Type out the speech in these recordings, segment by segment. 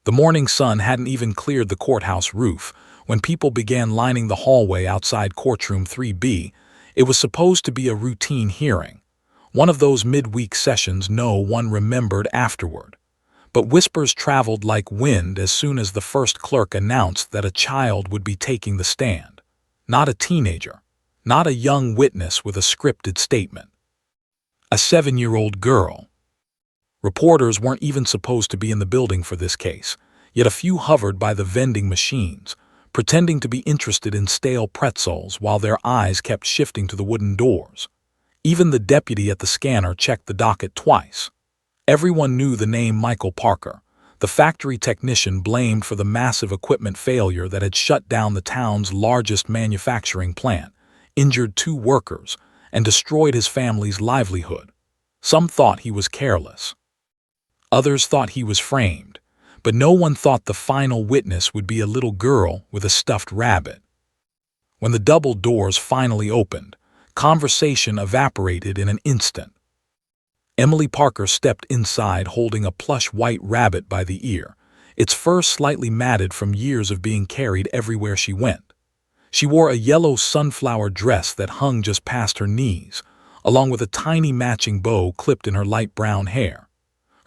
The morning sun hadn't even cleared the courthouse roof when people began lining the hallway outside Courtroom 3B. It was supposed to be a routine hearing, one of those midweek sessions no one remembered afterward. But whispers traveled like wind as soon as the first clerk announced that a child would be taking the stand. Not a teenager, not a young witness with a scripted statement. A 7-year-old girl. Reporters weren't even supposed to be in the building for this case, yet a few hovered by the vending machines, pretending to be interested in stale pretzels while their eyes kept shifting to the wooden doors. Even the deputy at the scanner checked the docket twice. Everyone knew the name Michael Parker, the factory technician blamed for the massive equipment failure that had shut down the town's largest manufacturing plant, injured 2 workers, and destroyed his family's livelihood. Some thought he was careless. Others thought he was framed, but no one thought the final witness would be a little girl with a stuffed rabbit. When the double doors finally opened, conversation evaporated in an instant. Emily Parker stepped inside holding a plush white rabbit by the ear, its fur slightly matted from years of being carried everywhere she went. She wore a yellow sunflower dress that hung just past her knees, along with a tiny matching bow clipped in her light brown hair.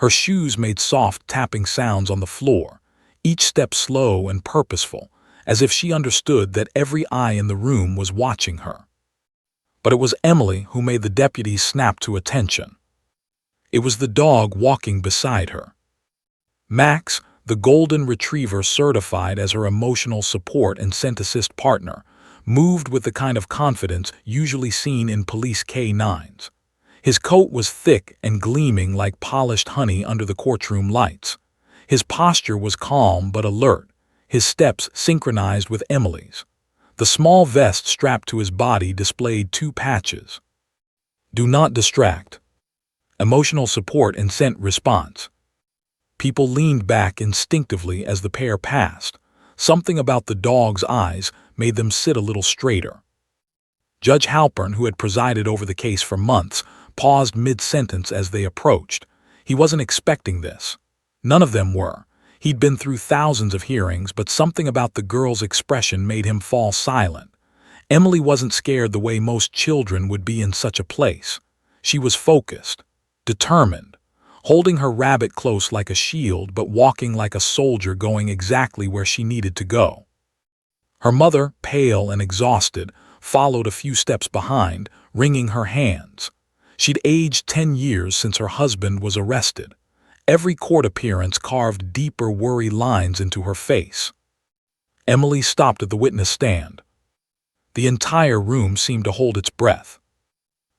Her shoes made soft tapping sounds on the floor, each step slow and purposeful, as if she understood that every eye in the room was watching her. But it was Emily who made the deputies snap to attention. It was the dog walking beside her. Max, the golden retriever certified as her emotional support and scent assist partner, moved with the kind of confidence usually seen in police K9s. His coat was thick and gleaming like polished honey under the courtroom lights. His posture was calm but alert, his steps synchronized with Emily's. The small vest strapped to his body displayed 2 patches. Do not distract. Emotional support and scent response. People leaned back instinctively as the pair passed. Something about the dog's eyes made them sit a little straighter. Judge Halpern, who had presided over the case for months, paused mid-sentence as they approached. He wasn't expecting this. None of them were. He'd been through thousands of hearings, but something about the girl's expression made him fall silent. Emily wasn't scared the way most children would be in such a place. She was focused, determined, holding her rabbit close like a shield but walking like a soldier going exactly where she needed to go. Her mother, pale and exhausted, followed a few steps behind, wringing her hands. She'd aged 10 years since her husband was arrested. Every court appearance carved deeper worry lines into her face. Emily stopped at the witness stand. The entire room seemed to hold its breath.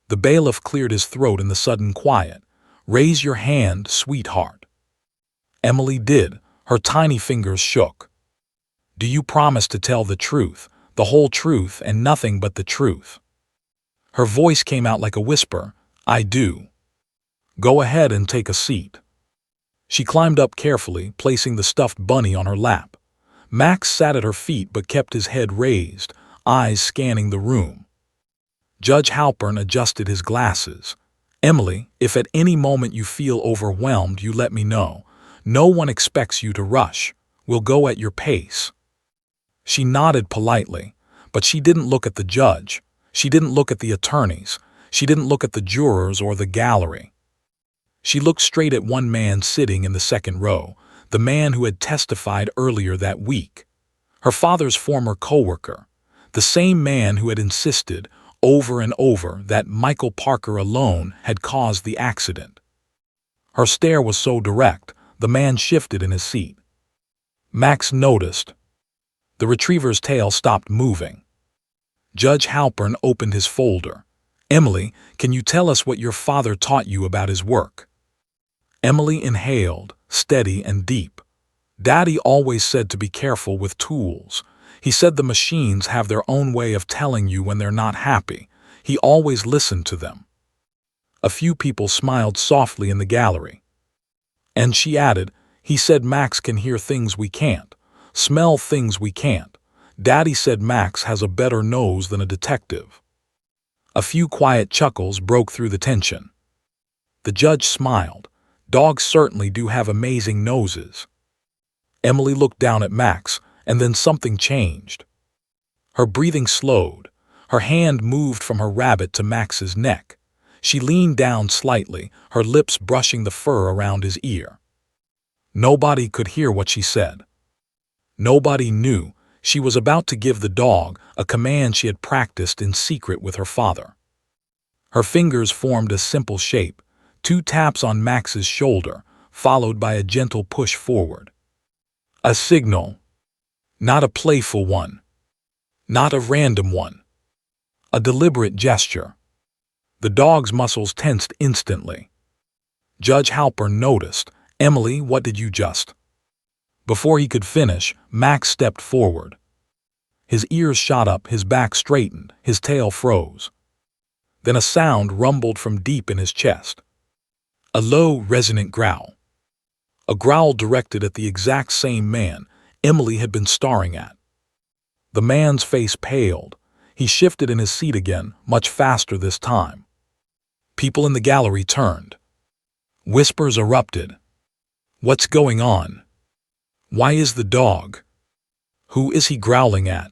The bailiff cleared his throat in the sudden quiet. "Raise your hand, sweetheart." Emily did. Her tiny fingers shook. "Do you promise to tell the truth, the whole truth, and nothing but the truth?" Her voice came out like a whisper. "I do." "Go ahead and take a seat." She climbed up carefully, placing the stuffed bunny on her lap. Max sat at her feet but kept his head raised, eyes scanning the room. Judge Halpern adjusted his glasses. "Emily, if at any moment you feel overwhelmed, you let me know. No one expects you to rush. We'll go at your pace." She nodded politely, but she didn't look at the judge. She didn't look at the attorneys. She didn't look at the jurors or the gallery. She looked straight at one man sitting in the second row, the man who had testified earlier that week. Her father's former coworker, the same man who had insisted over and over that Michael Parker alone had caused the accident. Her stare was so direct, the man shifted in his seat. Max noticed. The retriever's tail stopped moving. Judge Halpern opened his folder. "Emily, can you tell us what your father taught you about his work?" Emily inhaled, steady and deep. "Daddy always said to be careful with tools. He said the machines have their own way of telling you when they're not happy. He always listened to them." A few people smiled softly in the gallery. And she added, "He said Max can hear things we can't, smell things we can't. Daddy said Max has a better nose than a detective." A few quiet chuckles broke through the tension. The judge smiled. "Dogs certainly do have amazing noses." Emily looked down at Max, and then something changed. Her breathing slowed. Her hand moved from her rabbit to Max's neck. She leaned down slightly, her lips brushing the fur around his ear. Nobody could hear what she said. Nobody knew. She was about to give the dog a command she had practiced in secret with her father. Her fingers formed a simple shape, 2 taps on Max's shoulder, followed by a gentle push forward. A signal. Not a playful one. Not a random one. A deliberate gesture. The dog's muscles tensed instantly. Judge Halpern noticed. "Emily, what did you just?" Before he could finish, Max stepped forward. His ears shot up, his back straightened, his tail froze. Then a sound rumbled from deep in his chest. A low, resonant growl. A growl directed at the exact same man Emily had been staring at. The man's face paled. He shifted in his seat again, much faster this time. People in the gallery turned. Whispers erupted. "What's going on? Why is the dog? Who is he growling at?"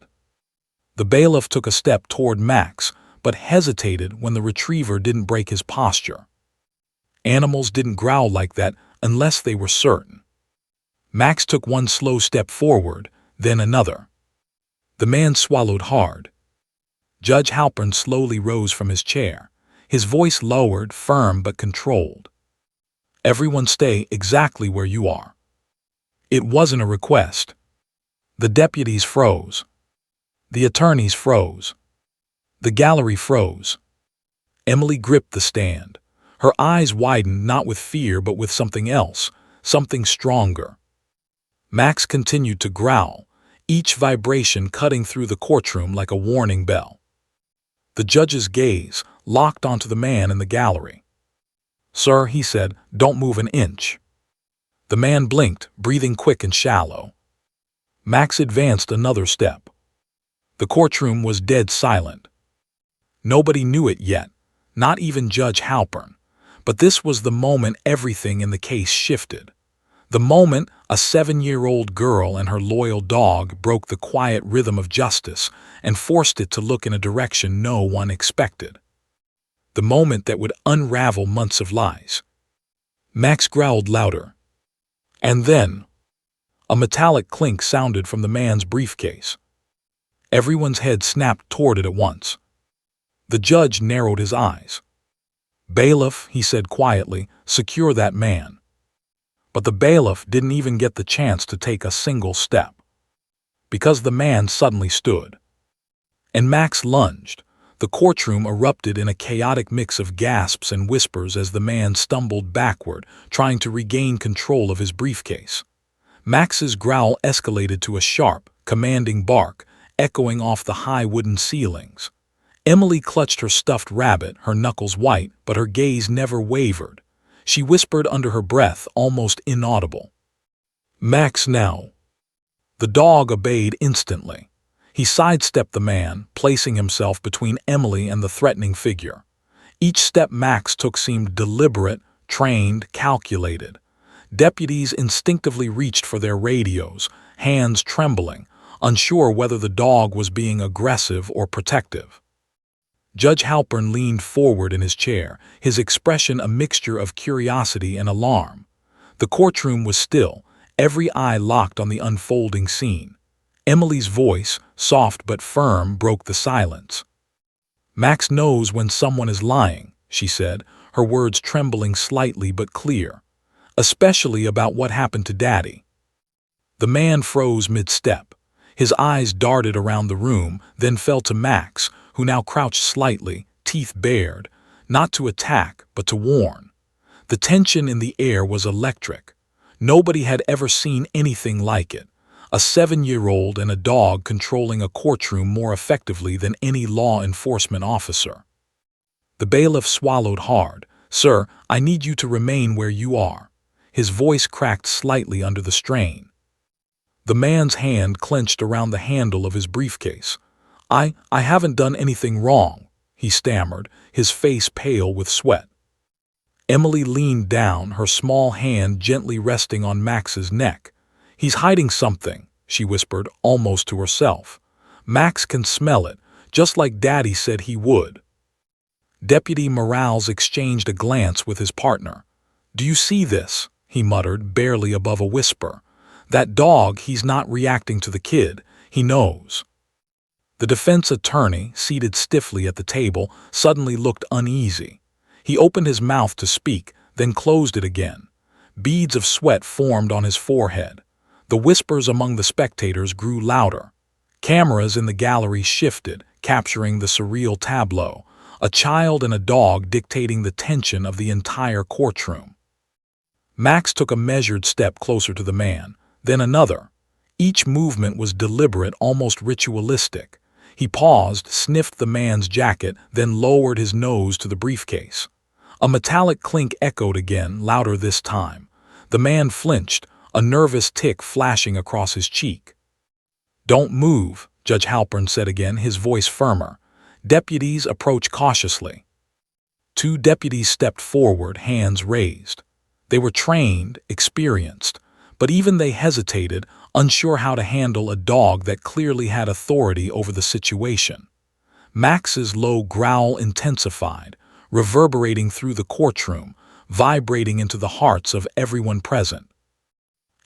The bailiff took a step toward Max, but hesitated when the retriever didn't break his posture. Animals didn't growl like that unless they were certain. Max took one slow step forward, then another. The man swallowed hard. Judge Halpern slowly rose from his chair, his voice lowered, firm but controlled. "Everyone stay exactly where you are." It wasn't a request. The deputies froze. The attorneys froze. The gallery froze. Emily gripped the stand. Her eyes widened not with fear but with something else, something stronger. Max continued to growl, each vibration cutting through the courtroom like a warning bell. The judge's gaze locked onto the man in the gallery. "Sir," he said, "don't move an inch." The man blinked, breathing quick and shallow. Max advanced another step. The courtroom was dead silent. Nobody knew it yet, not even Judge Halpern. But this was the moment everything in the case shifted. The moment a 7-year-old girl and her loyal dog broke the quiet rhythm of justice and forced it to look in a direction no one expected. The moment that would unravel months of lies. Max growled louder. And then, a metallic clink sounded from the man's briefcase. Everyone's head snapped toward it at once. The judge narrowed his eyes. "Bailiff," he said quietly, "secure that man." But the bailiff didn't even get the chance to take a single step. Because the man suddenly stood. And Max lunged. The courtroom erupted in a chaotic mix of gasps and whispers as the man stumbled backward, trying to regain control of his briefcase. Max's growl escalated to a sharp, commanding bark, echoing off the high wooden ceilings. Emily clutched her stuffed rabbit, her knuckles white, but her gaze never wavered. She whispered under her breath, almost inaudible. "Max now." The dog obeyed instantly. He sidestepped the man, placing himself between Emily and the threatening figure. Each step Max took seemed deliberate, trained, calculated. Deputies instinctively reached for their radios, hands trembling, unsure whether the dog was being aggressive or protective. Judge Halpern leaned forward in his chair, his expression a mixture of curiosity and alarm. The courtroom was still, every eye locked on the unfolding scene. Emily's voice, soft but firm, broke the silence. "Max knows when someone is lying," she said, her words trembling slightly but clear. "Especially about what happened to Daddy." The man froze mid-step. His eyes darted around the room, then fell to Max, who now crouched slightly, teeth bared, not to attack, but to warn. The tension in the air was electric. Nobody had ever seen anything like it. A 7-year-old and a dog controlling a courtroom more effectively than any law enforcement officer. The bailiff swallowed hard. "Sir, I need you to remain where you are." His voice cracked slightly under the strain. The man's hand clenched around the handle of his briefcase. I haven't done anything wrong," he stammered, his face pale with sweat. Emily leaned down, her small hand gently resting on Max's neck. "He's hiding something," she whispered, almost to herself. "Max can smell it, just like Daddy said he would." Deputy Morales exchanged a glance with his partner. "Do you see this?" he muttered, barely above a whisper. "That dog, he's not reacting to the kid. He knows." The defense attorney, seated stiffly at the table, suddenly looked uneasy. He opened his mouth to speak, then closed it again. Beads of sweat formed on his forehead. The whispers among the spectators grew louder. Cameras in the gallery shifted, capturing the surreal tableau, a child and a dog dictating the tension of the entire courtroom. Max took a measured step closer to the man, then another. Each movement was deliberate, almost ritualistic. He paused, sniffed the man's jacket, then lowered his nose to the briefcase. A metallic clink echoed again, louder this time. The man flinched, a nervous tick flashing across his cheek. "Don't move," Judge Halpern said again, his voice firmer. Deputies approached cautiously. Two deputies stepped forward, hands raised. They were trained, experienced, but even they hesitated, unsure how to handle a dog that clearly had authority over the situation. Max's low growl intensified, reverberating through the courtroom, vibrating into the hearts of everyone present.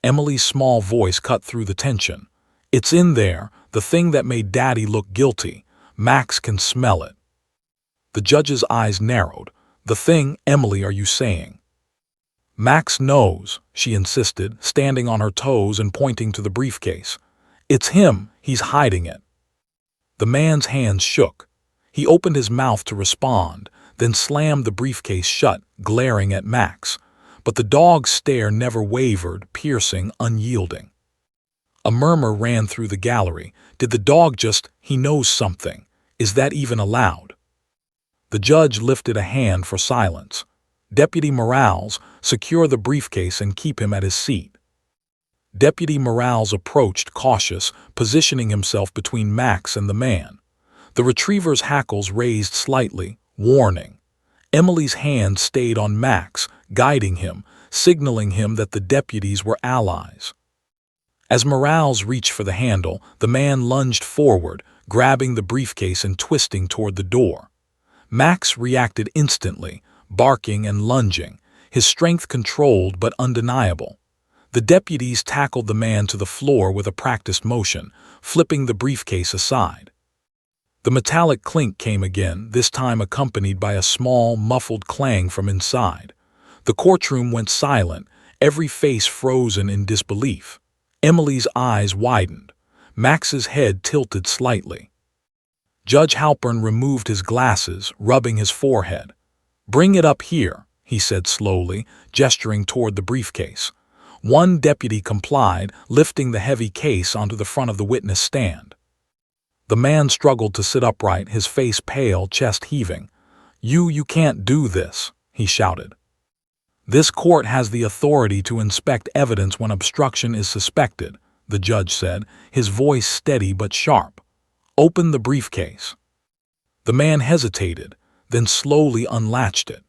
Emily's small voice cut through the tension. "It's in there, the thing that made Daddy look guilty. Max can smell it." The judge's eyes narrowed. "The thing, Emily, are you saying?" "Max knows," she insisted, standing on her toes and pointing to the briefcase. "It's him, he's hiding it." The man's hands shook. He opened his mouth to respond, then slammed the briefcase shut, glaring at Max. But the dog's stare never wavered, piercing, unyielding. A murmur ran through the gallery. Did the dog just, "He knows something"? Is that even allowed? The judge lifted a hand for silence. "Deputy Morales, secure the briefcase and keep him at his seat." Deputy Morales approached, cautious, positioning himself between Max and the man. The retriever's hackles raised slightly, warning. Emily's hand stayed on Max, guiding him, signaling him that the deputies were allies. As Morales reached for the handle, the man lunged forward, grabbing the briefcase and twisting toward the door. Max reacted instantly, barking and lunging, his strength controlled but undeniable. The deputies tackled the man to the floor with a practiced motion, flipping the briefcase aside. The metallic clink came again, this time accompanied by a small, muffled clang from inside. The courtroom went silent, every face frozen in disbelief. Emily's eyes widened. Max's head tilted slightly. Judge Halpern removed his glasses, rubbing his forehead. "Bring it up here," he said slowly, gesturing toward the briefcase. One deputy complied, lifting the heavy case onto the front of the witness stand. The man struggled to sit upright, his face pale, chest heaving. You can't do this," he shouted. "This court has the authority to inspect evidence when obstruction is suspected," the judge said, his voice steady but sharp. "Open the briefcase." The man hesitated, then slowly unlatched it.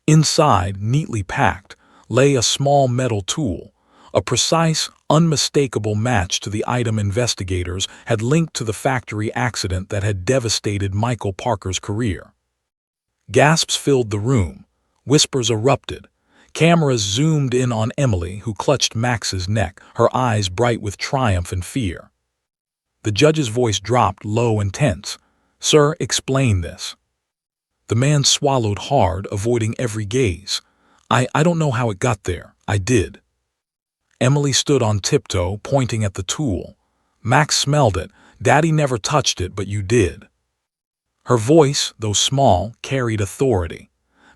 Inside, neatly packed, lay a small metal tool, a precise, unmistakable match to the item investigators had linked to the factory accident that had devastated Michael Parker's career. Gasps filled the room. Whispers erupted. Cameras zoomed in on Emily, who clutched Max's neck, her eyes bright with triumph and fear. The judge's voice dropped, low and tense. "Sir, explain this." The man swallowed hard, avoiding every gaze. I don't know how it got there. I did." Emily stood on tiptoe, pointing at the tool. "Max smelled it. Daddy never touched it, but you did." Her voice, though small, carried authority.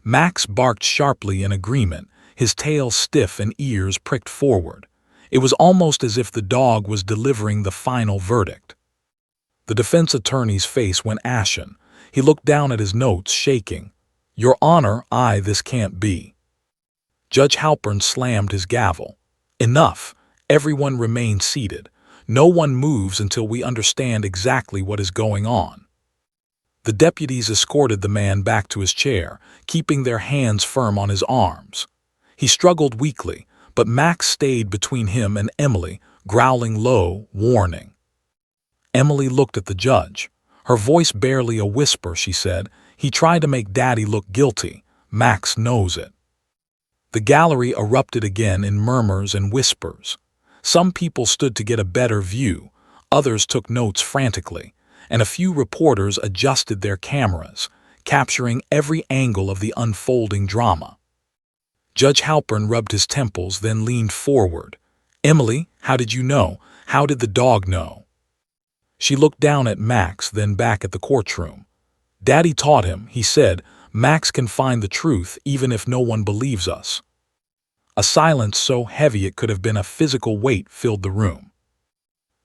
Max barked sharply in agreement, his tail stiff and ears pricked forward. It was almost as if the dog was delivering the final verdict. The defense attorney's face went ashen. He looked down at his notes, shaking. "Your Honor, this can't be." Judge Halpern slammed his gavel. "Enough. Everyone remain seated. No one moves until we understand exactly what is going on." The deputies escorted the man back to his chair, keeping their hands firm on his arms. He struggled weakly, but Max stayed between him and Emily, growling low, warning. Emily looked at the judge. Her voice barely a whisper, she said. "He tried to make Daddy look guilty. Max knows it." The gallery erupted again in murmurs and whispers. Some people stood to get a better view, others took notes frantically, and a few reporters adjusted their cameras, capturing every angle of the unfolding drama. Judge Halpern rubbed his temples, then leaned forward. "Emily, how did you know? How did the dog know?" She looked down at Max, then back at the courtroom. "Daddy taught him," he said. "Max can find the truth even if no one believes us." A silence so heavy it could have been a physical weight filled the room.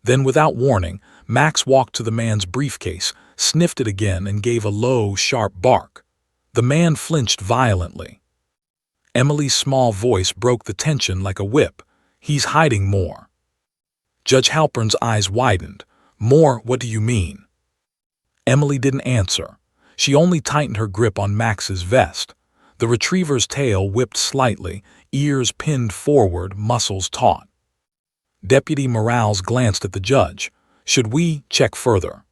Then, without warning, Max walked to the man's briefcase, sniffed it again, and gave a low, sharp bark. The man flinched violently. Emily's small voice broke the tension like a whip. "He's hiding more." Judge Halpern's eyes widened. "More? What do you mean?" Emily didn't answer. She only tightened her grip on Max's vest. The retriever's tail whipped slightly, ears pinned forward, muscles taut. Deputy Morales glanced at the judge. "Should we check further?"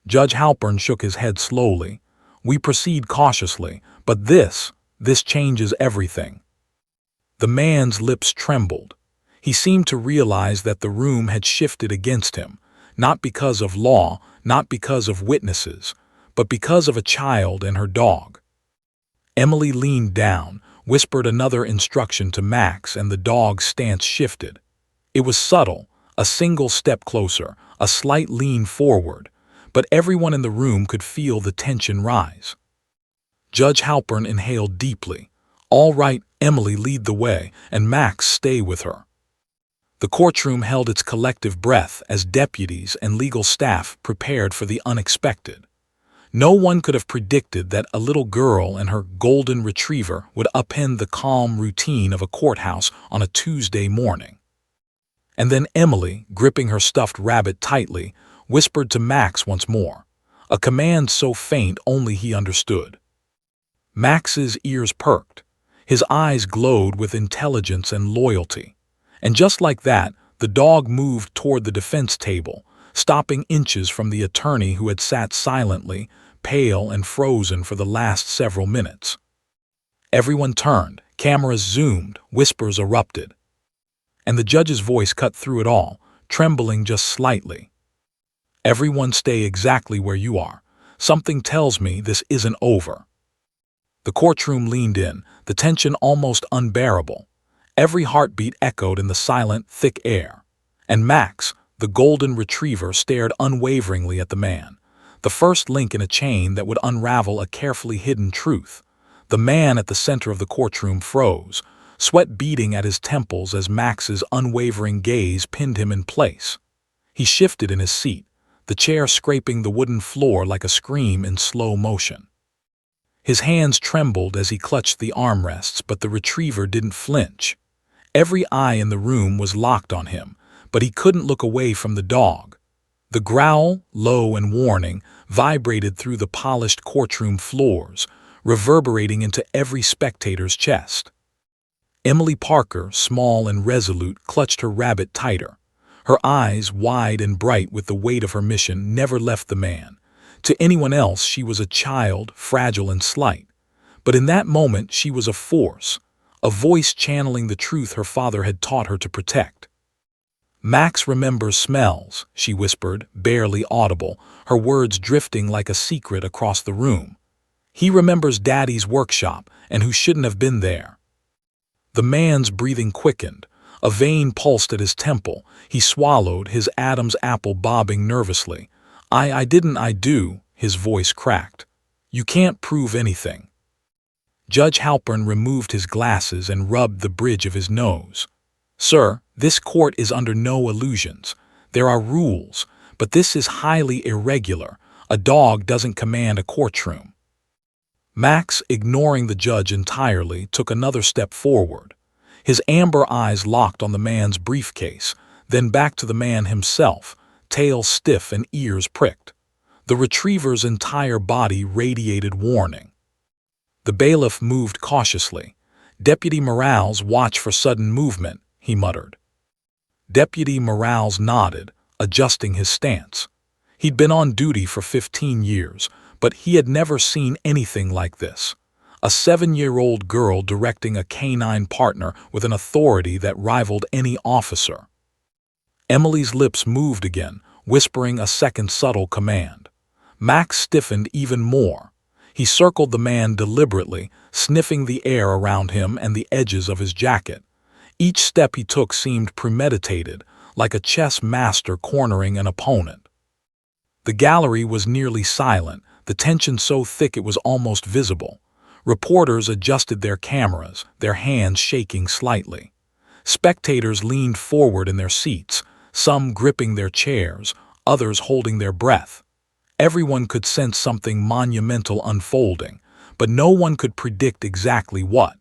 Judge Halpern shook his head slowly. "We proceed cautiously, but this changes everything." The man's lips trembled. He seemed to realize that the room had shifted against him, not because of law, not because of witnesses, but because of a child and her dog. Emily leaned down, whispered another instruction to Max, and the dog's stance shifted. It was subtle, a single step closer, a slight lean forward, but everyone in the room could feel the tension rise. Judge Halpern inhaled deeply. "All right, Emily, lead the way, and Max, stay with her." The courtroom held its collective breath as deputies and legal staff prepared for the unexpected. No one could have predicted that a little girl and her golden retriever would upend the calm routine of a courthouse on a Tuesday morning. And then Emily, gripping her stuffed rabbit tightly, whispered to Max once more, a command so faint only he understood. Max's ears perked. His eyes glowed with intelligence and loyalty. And just like that, the dog moved toward the defense table, stopping inches from the attorney who had sat silently, pale and frozen for the last several minutes. Everyone turned, cameras zoomed, whispers erupted. And the judge's voice cut through it all, trembling just slightly. "Everyone stay exactly where you are. Something tells me this isn't over." The courtroom leaned in, the tension almost unbearable. Every heartbeat echoed in the silent, thick air. And Max, the golden retriever, stared unwaveringly at the man, the first link in a chain that would unravel a carefully hidden truth. The man at the center of the courtroom froze, sweat beading at his temples as Max's unwavering gaze pinned him in place. He shifted in his seat, the chair scraping the wooden floor like a scream in slow motion. His hands trembled as he clutched the armrests, but the retriever didn't flinch. Every eye in the room was locked on him, but he couldn't look away from the dog. The growl, low and warning, vibrated through the polished courtroom floors, reverberating into every spectator's chest. Emily Parker, small and resolute, clutched her rabbit tighter. Her eyes, wide and bright with the weight of her mission, never left the man. To anyone else, she was a child, fragile and slight. But in that moment, she was a force, a voice channeling the truth her father had taught her to protect. "Max remembers smells," she whispered, barely audible, her words drifting like a secret across the room. "He remembers Daddy's workshop and who shouldn't have been there." The man's breathing quickened. A vein pulsed at his temple. He swallowed, his Adam's apple bobbing nervously. I do," his voice cracked. "You can't prove anything." Judge Halpern removed his glasses and rubbed the bridge of his nose. "Sir, this court is under no illusions. There are rules, but this is highly irregular. A dog doesn't command a courtroom." Max, ignoring the judge entirely, took another step forward. His amber eyes locked on the man's briefcase, then back to the man himself, tail stiff and ears pricked. The retriever's entire body radiated warning. The bailiff moved cautiously. "Deputy Morales, watch for sudden movement," he muttered. Deputy Morales nodded, adjusting his stance. He'd been on duty for 15 years, but he had never seen anything like this. A 7-year-old girl directing a canine partner with an authority that rivaled any officer. Emily's lips moved again, whispering a second subtle command. Max stiffened even more. He circled the man deliberately, sniffing the air around him and the edges of his jacket. Each step he took seemed premeditated, like a chess master cornering an opponent. The gallery was nearly silent, the tension so thick it was almost visible. Reporters adjusted their cameras, their hands shaking slightly. Spectators leaned forward in their seats, some gripping their chairs, others holding their breath. Everyone could sense something monumental unfolding, but no one could predict exactly what.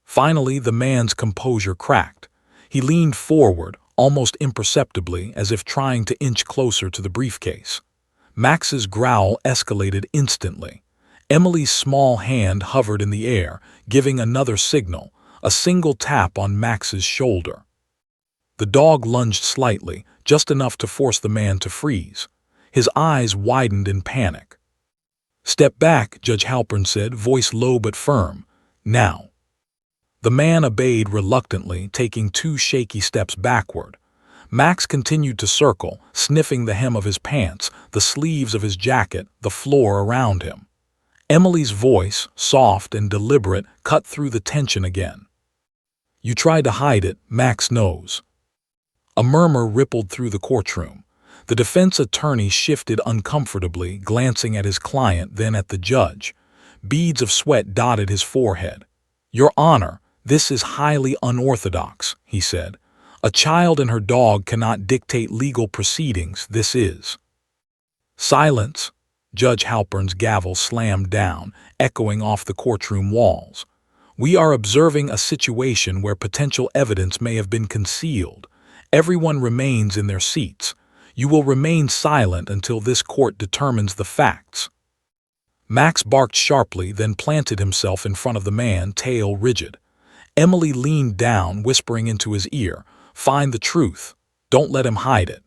Finally, the man's composure cracked. He leaned forward, almost imperceptibly, as if trying to inch closer to the briefcase. Max's growl escalated instantly. Emily's small hand hovered in the air, giving another signal, a single tap on Max's shoulder. The dog lunged slightly, just enough to force the man to freeze. His eyes widened in panic. "Step back," Judge Halpern said, voice low but firm. "Now." The man obeyed reluctantly, taking 2 shaky steps backward. Max continued to circle, sniffing the hem of his pants, the sleeves of his jacket, the floor around him. Emily's voice, soft and deliberate, cut through the tension again. "You tried to hide it, Max knows." A murmur rippled through the courtroom. The defense attorney shifted uncomfortably, glancing at his client, then at the judge. Beads of sweat dotted his forehead. "Your Honor, this is highly unorthodox," he said. "A child and her dog cannot dictate legal proceedings, this is." "Silence!" Judge Halpern's gavel slammed down, echoing off the courtroom walls. "We are observing a situation where potential evidence may have been concealed. Everyone remains in their seats. You will remain silent until this court determines the facts." Max barked sharply, then planted himself in front of the man, tail rigid. Emily leaned down, whispering into his ear, "Find the truth. Don't let him hide it."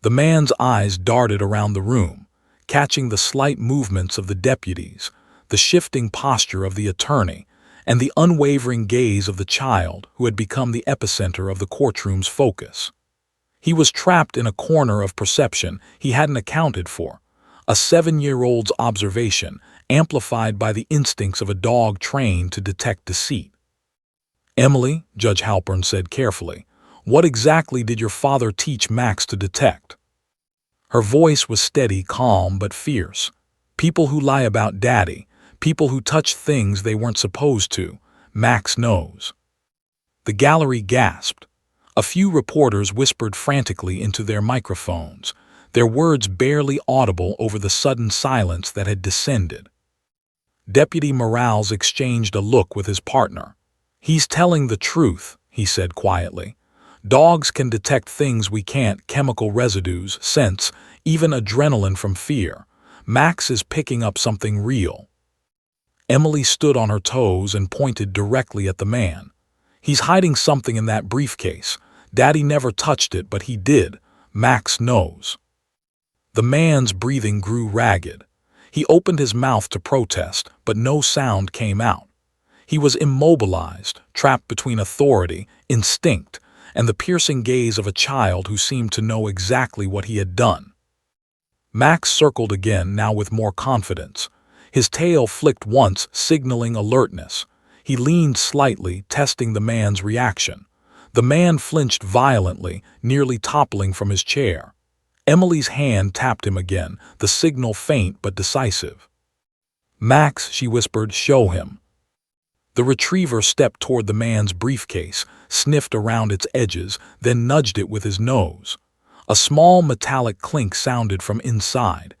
The man's eyes darted around the room, catching the slight movements of the deputies, the shifting posture of the attorney, and the unwavering gaze of the child who had become the epicenter of the courtroom's focus. He was trapped in a corner of perception he hadn't accounted for, a 7-year-old's observation amplified by the instincts of a dog trained to detect deceit. "Emily," Judge Halpern said carefully, "what exactly did your father teach Max to detect?" Her voice was steady, calm, but fierce. "People who lie about Daddy, people who touch things they weren't supposed to, Max knows." The gallery gasped. A few reporters whispered frantically into their microphones, their words barely audible over the sudden silence that had descended. Deputy Morales exchanged a look with his partner. "He's telling the truth," he said quietly. "Dogs can detect things we can't, chemical residues, scents, even adrenaline from fear. Max is picking up something real." Emily stood on her toes and pointed directly at the man. "He's hiding something in that briefcase. Daddy never touched it, but he did. Max knows." The man's breathing grew ragged. He opened his mouth to protest, but no sound came out. He was immobilized, trapped between authority, instinct, and the piercing gaze of a child who seemed to know exactly what he had done. Max circled again, now with more confidence. His tail flicked once, signaling alertness. He leaned slightly, testing the man's reaction. The man flinched violently, nearly toppling from his chair. Emily's hand tapped him again, the signal faint but decisive. "Max," she whispered, "show him." The retriever stepped toward the man's briefcase, sniffed around its edges, then nudged it with his nose. A small metallic clink sounded from inside.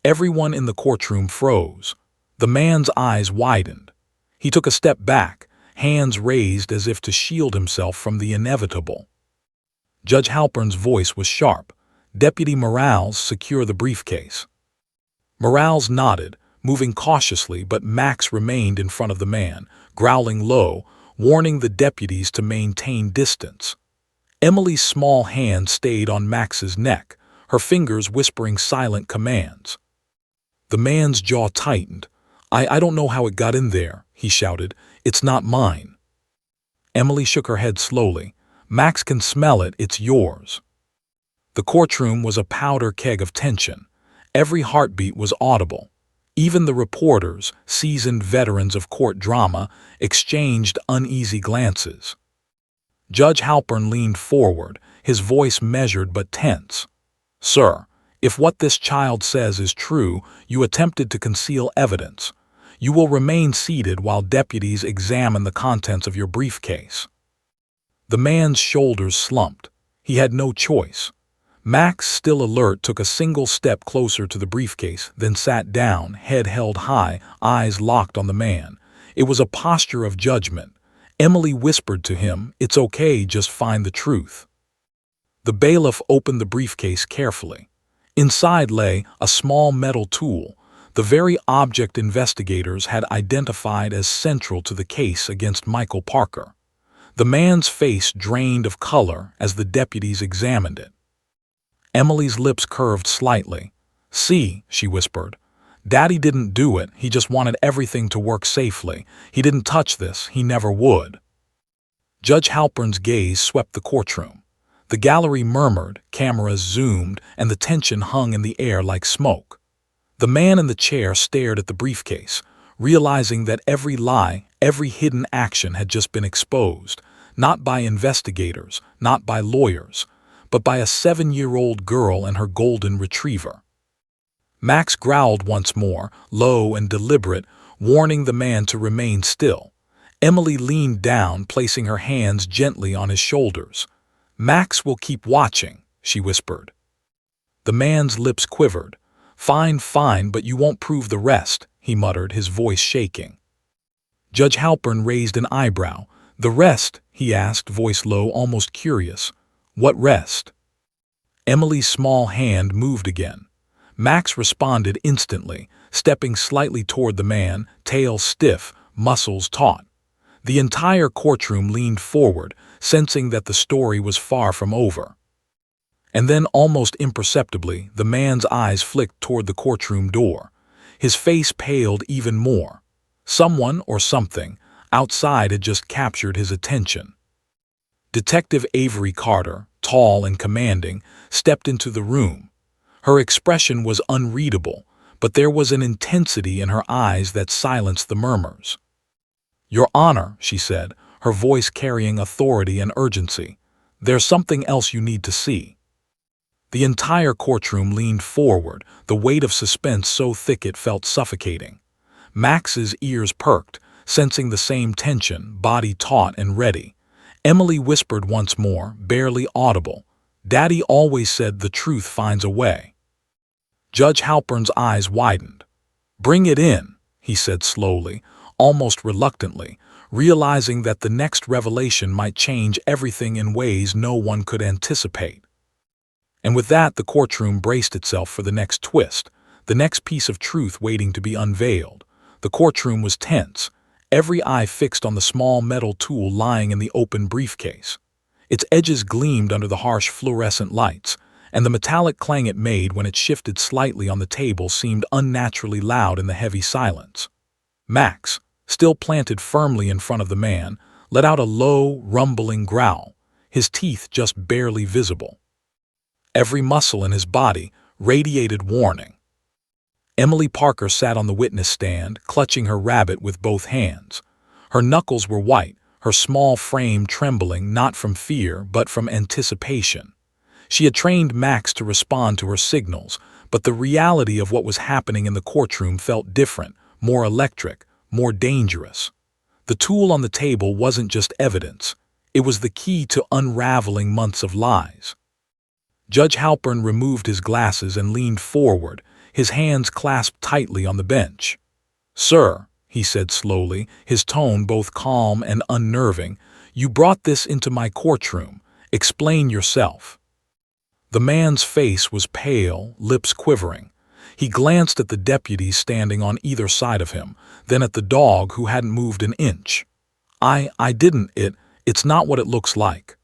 Everyone in the courtroom froze. The man's eyes widened. He took a step back, hands raised as if to shield himself from the inevitable. Judge Halpern's voice was sharp. "Deputy Morales, secure the briefcase." Morales nodded, moving cautiously, but Max remained in front of the man, growling low, warning the deputies to maintain distance. Emily's small hand stayed on Max's neck, her fingers whispering silent commands. The man's jaw tightened. I don't know how it got in there," he shouted. "It's not mine." Emily shook her head slowly. "Max can smell it, it's yours." The courtroom was a powder keg of tension. Every heartbeat was audible. Even the reporters, seasoned veterans of court drama, exchanged uneasy glances. Judge Halpern leaned forward, his voice measured but tense. "Sir, if what this child says is true, you attempted to conceal evidence. You will remain seated while deputies examine the contents of your briefcase." The man's shoulders slumped. He had no choice. Max, still alert, took a single step closer to the briefcase, then sat down, head held high, eyes locked on the man. It was a posture of judgment. Emily whispered to him, "It's okay, just find the truth." The bailiff opened the briefcase carefully. Inside lay a small metal tool, the very object investigators had identified as central to the case against Michael Parker. The man's face drained of color as the deputies examined it. Emily's lips curved slightly. "See," she whispered. "Daddy didn't do it, he just wanted everything to work safely. He didn't touch this, he never would." Judge Halpern's gaze swept the courtroom. The gallery murmured, cameras zoomed, and the tension hung in the air like smoke. The man in the chair stared at the briefcase, realizing that every lie, every hidden action had just been exposed, not by investigators, not by lawyers, but by a 7-year-old girl and her golden retriever. Max growled once more, low and deliberate, warning the man to remain still. Emily leaned down, placing her hands gently on his shoulders. "Max will keep watching," she whispered. The man's lips quivered. "Fine, fine, but you won't prove the rest," he muttered, his voice shaking. Judge Halpern raised an eyebrow. "The rest?" he asked, voice low, almost curious. "What rest?" Emily's small hand moved again. Max responded instantly, stepping slightly toward the man, tail stiff, muscles taut. The entire courtroom leaned forward, sensing that the story was far from over. And then, almost imperceptibly, the man's eyes flicked toward the courtroom door. His face paled even more. Someone, or something, outside had just captured his attention. Detective Avery Carter, tall and commanding, stepped into the room. Her expression was unreadable, but there was an intensity in her eyes that silenced the murmurs. "Your Honor," she said, her voice carrying authority and urgency, "there's something else you need to see." The entire courtroom leaned forward, the weight of suspense so thick it felt suffocating. Max's ears perked, sensing the same tension, body taut and ready. Emily whispered once more, barely audible, "Daddy always said the truth finds a way." Judge Halpern's eyes widened. "Bring it in," he said slowly, almost reluctantly, realizing that the next revelation might change everything in ways no one could anticipate. And with that, the courtroom braced itself for the next twist, the next piece of truth waiting to be unveiled. The courtroom was tense, every eye fixed on the small metal tool lying in the open briefcase. Its edges gleamed under the harsh fluorescent lights, and the metallic clang it made when it shifted slightly on the table seemed unnaturally loud in the heavy silence. Max, still planted firmly in front of the man, let out a low, rumbling growl, his teeth just barely visible. Every muscle in his body radiated warning. Emily Parker sat on the witness stand, clutching her rabbit with both hands. Her knuckles were white, her small frame trembling not from fear but from anticipation. She had trained Max to respond to her signals, but the reality of what was happening in the courtroom felt different, more electric, more dangerous. The tool on the table wasn't just evidence. It was the key to unraveling months of lies. Judge Halpern removed his glasses and leaned forward, his hands clasped tightly on the bench. "Sir," he said slowly, his tone both calm and unnerving, "you brought this into my courtroom. Explain yourself." The man's face was pale, lips quivering. He glanced at the deputies standing on either side of him, then at the dog who hadn't moved an inch. I didn't, it's not what it looks like."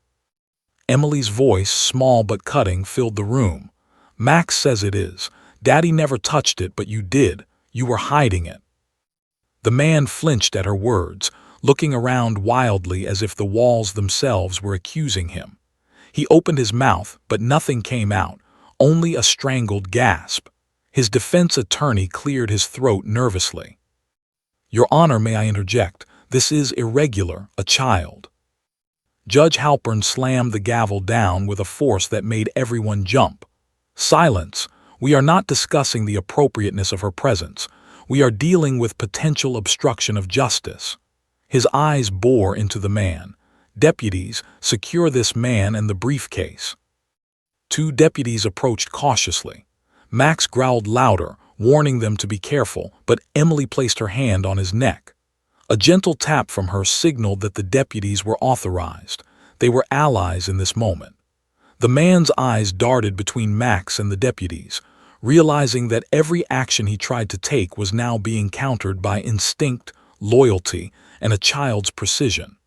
Emily's voice, small but cutting, filled the room. "Max says it is. Daddy never touched it, but you did. You were hiding it." The man flinched at her words, looking around wildly as if the walls themselves were accusing him. He opened his mouth, but nothing came out, only a strangled gasp. His defense attorney cleared his throat nervously. "Your Honor, may I interject? This is irregular, a child." Judge Halpern slammed the gavel down with a force that made everyone jump. "Silence! We are not discussing the appropriateness of her presence. We are dealing with potential obstruction of justice." His eyes bore into the man. "Deputies, secure this man and the briefcase." Two deputies approached cautiously. Max growled louder, warning them to be careful, but Emily placed her hand on his neck. A gentle tap from her signaled that the deputies were authorized. They were allies in this moment. The man's eyes darted between Max and the deputies, realizing that every action he tried to take was now being countered by instinct, loyalty, and a child's precision.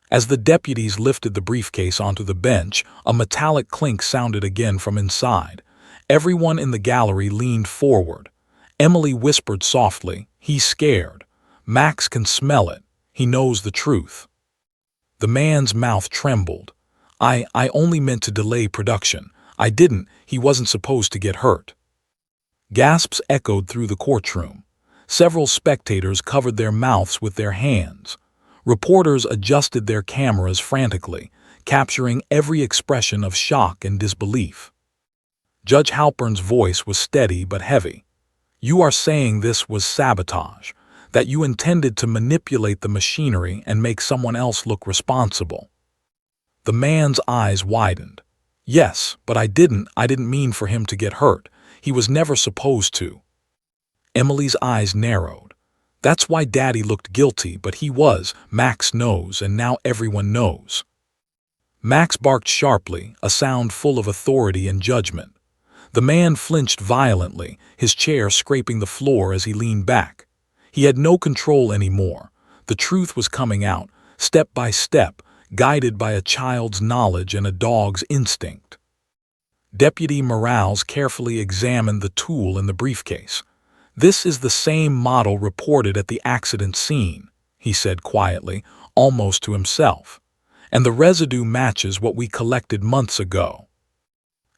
As the deputies lifted the briefcase onto the bench, a metallic clink sounded again from inside. Everyone in the gallery leaned forward. Emily whispered softly, "He's scared. Max can smell it. He knows the truth." The man's mouth trembled. I only meant to delay production. I didn't. He wasn't supposed to get hurt." Gasps echoed through the courtroom. Several spectators covered their mouths with their hands. Reporters adjusted their cameras frantically, capturing every expression of shock and disbelief. Judge Halpern's voice was steady but heavy. "You are saying this was sabotage, that you intended to manipulate the machinery and make someone else look responsible." The man's eyes widened. "Yes, but I didn't mean for him to get hurt. He was never supposed to." Emily's eyes narrowed. "That's why Daddy looked guilty, but he was. Max knows, and now everyone knows." Max barked sharply, a sound full of authority and judgment. The man flinched violently, his chair scraping the floor as he leaned back. He had no control anymore. The truth was coming out, step by step, guided by a child's knowledge and a dog's instinct. Deputy Morales carefully examined the tool in the briefcase. "This is the same model reported at the accident scene," he said quietly, almost to himself. "And the residue matches what we collected months ago."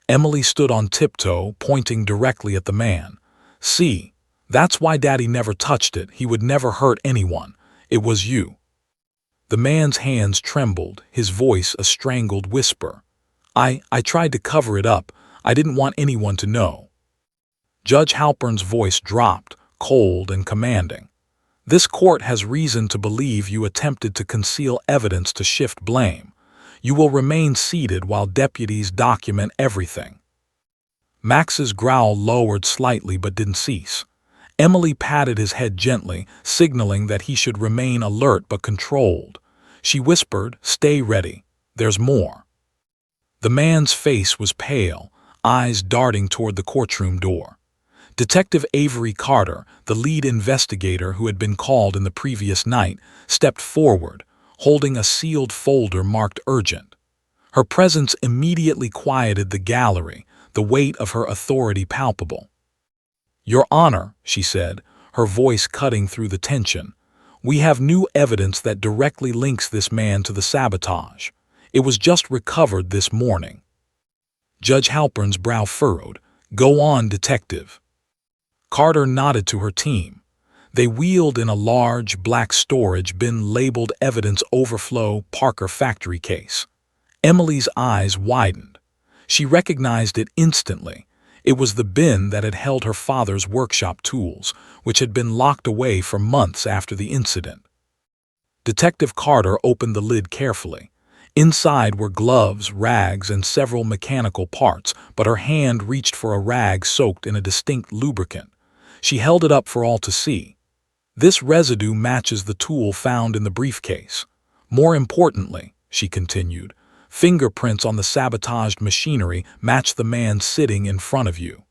Emily stood on tiptoe, pointing directly at the man. "See, that's why Daddy never touched it. He would never hurt anyone. It was you." The man's hands trembled, his voice a strangled whisper. I tried to cover it up. I didn't want anyone to know." Judge Halpern's voice dropped, cold and commanding. "This court has reason to believe you attempted to conceal evidence to shift blame. You will remain seated while deputies document everything." Max's growl lowered slightly but didn't cease. Emily patted his head gently, signaling that he should remain alert but controlled. She whispered, "Stay ready. There's more." The man's face was pale, eyes darting toward the courtroom door. Detective Avery Carter, the lead investigator who had been called in the previous night, stepped forward, holding a sealed folder marked urgent. Her presence immediately quieted the gallery, the weight of her authority palpable. "Your Honor," she said, her voice cutting through the tension, "we have new evidence that directly links this man to the sabotage. It was just recovered this morning." Judge Halpern's brow furrowed. "Go on, detective." Carter nodded to her team. They wheeled in a large, black storage bin labeled Evidence Overflow Parker Factory Case. Emily's eyes widened. She recognized it instantly. It was the bin that had held her father's workshop tools, which had been locked away for months after the incident. Detective Carter opened the lid carefully. Inside were gloves, rags, and several mechanical parts, but her hand reached for a rag soaked in a distinct lubricant. She held it up for all to see. "This residue matches the tool found in the briefcase. More importantly," she continued, "fingerprints on the sabotaged machinery match the man sitting in front of you."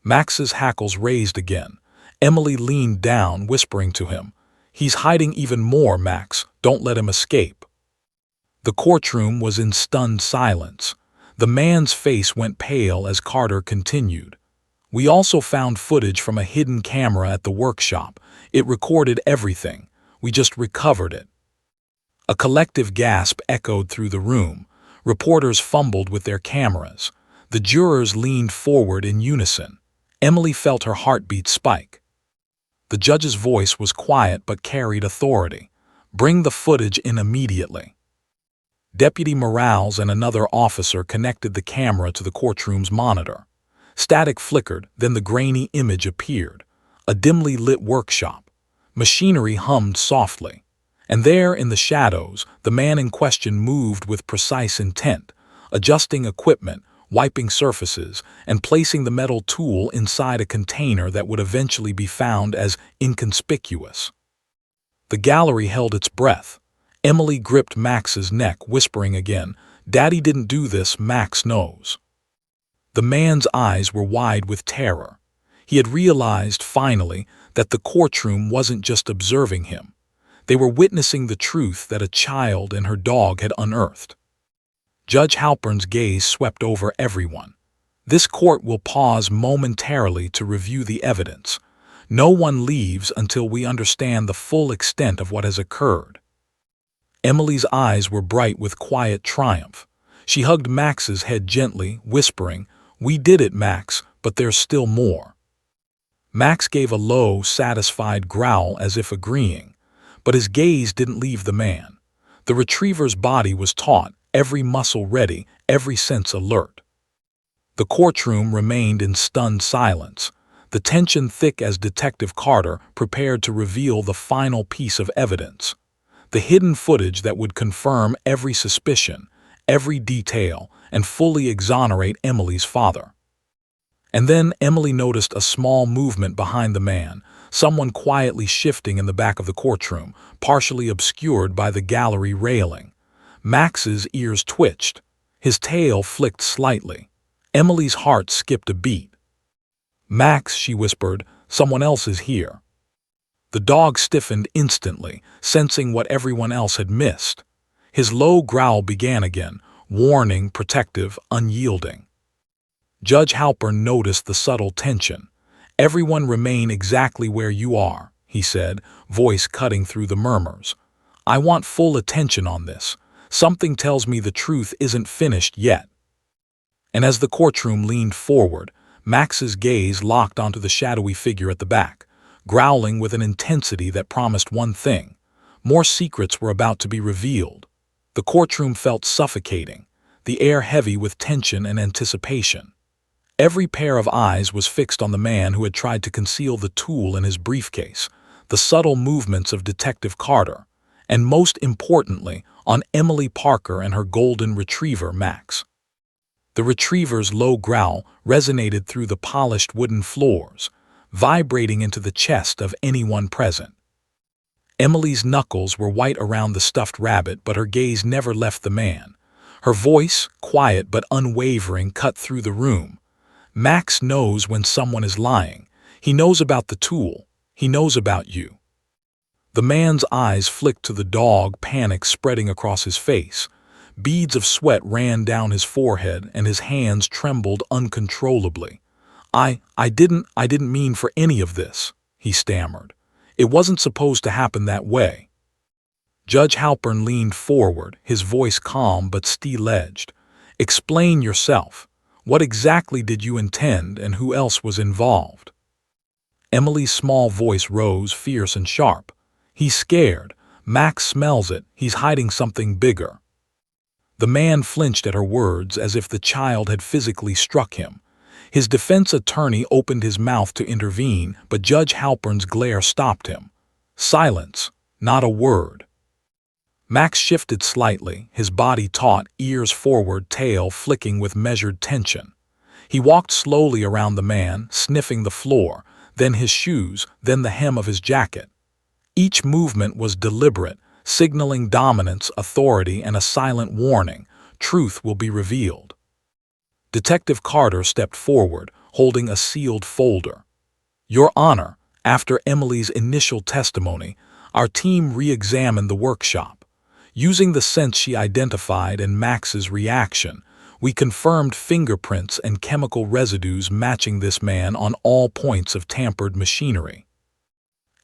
Max's hackles raised again. Emily leaned down, whispering to him, "He's hiding even more, Max. Don't let him escape." The courtroom was in stunned silence. The man's face went pale as Carter continued. "We also found footage from a hidden camera at the workshop. It recorded everything. We just recovered it." A collective gasp echoed through the room. Reporters fumbled with their cameras. The jurors leaned forward in unison. Emily felt her heartbeat spike. The judge's voice was quiet but carried authority. "Bring the footage in immediately." Deputy Morales and another officer connected the camera to the courtroom's monitor. Static flickered, then the grainy image appeared. A dimly lit workshop. Machinery hummed softly. And there, in the shadows, the man in question moved with precise intent, adjusting equipment, wiping surfaces, and placing the metal tool inside a container that would eventually be found as inconspicuous. The gallery held its breath. Emily gripped Max's neck, whispering again, "Daddy didn't do this, Max knows." The man's eyes were wide with terror. He had realized, finally, that the courtroom wasn't just observing him. They were witnessing the truth that a child and her dog had unearthed. Judge Halpern's gaze swept over everyone. "This court will pause momentarily to review the evidence. No one leaves until we understand the full extent of what has occurred." Emily's eyes were bright with quiet triumph. She hugged Max's head gently, whispering, "We did it, Max, but there's still more." Max gave a low, satisfied growl as if agreeing, but his gaze didn't leave the man. The retriever's body was taut, every muscle ready, every sense alert. The courtroom remained in stunned silence, the tension thick as Detective Carter prepared to reveal the final piece of evidence. The hidden footage that would confirm every suspicion, every detail, and fully exonerate Emily's father. And then Emily noticed a small movement behind the man, someone quietly shifting in the back of the courtroom, partially obscured by the gallery railing. Max's ears twitched. His tail flicked slightly. Emily's heart skipped a beat. "Max," she whispered, "someone else is here." The dog stiffened instantly, sensing what everyone else had missed. His low growl began again, warning, protective, unyielding. Judge Halpern noticed the subtle tension. "Everyone remain exactly where you are," he said, voice cutting through the murmurs. "I want full attention on this. Something tells me the truth isn't finished yet." And as the courtroom leaned forward, Max's gaze locked onto the shadowy figure at the back, growling with an intensity that promised one thing. More secrets were about to be revealed. The courtroom felt suffocating, the air heavy with tension and anticipation. Every pair of eyes was fixed on the man who had tried to conceal the tool in his briefcase, the subtle movements of Detective Carter, and most importantly, on Emily Parker and her golden retriever, Max. The retriever's low growl resonated through the polished wooden floors, vibrating into the chest of anyone present. Emily's knuckles were white around the stuffed rabbit, but her gaze never left the man. Her voice, quiet but unwavering, cut through the room. "Max knows when someone is lying. He knows about the tool. He knows about you." The man's eyes flicked to the dog, panic spreading across his face. Beads of sweat ran down his forehead and his hands trembled uncontrollably. I didn't mean for any of this," he stammered. "It wasn't supposed to happen that way." Judge Halpern leaned forward, his voice calm but steel-edged. "Explain yourself. What exactly did you intend and who else was involved?" Emily's small voice rose, fierce and sharp. "He's scared. Max smells it. He's hiding something bigger." The man flinched at her words as if the child had physically struck him. His defense attorney opened his mouth to intervene, but Judge Halpern's glare stopped him. "Silence. Not a word." Max shifted slightly, his body taut, ears forward, tail flicking with measured tension. He walked slowly around the man, sniffing the floor, then his shoes, then the hem of his jacket. Each movement was deliberate, signaling dominance, authority, and a silent warning: truth will be revealed. Detective Carter stepped forward, holding a sealed folder. "Your Honor, after Emily's initial testimony, our team re-examined the workshop. Using the scent she identified and Max's reaction, we confirmed fingerprints and chemical residues matching this man on all points of tampered machinery.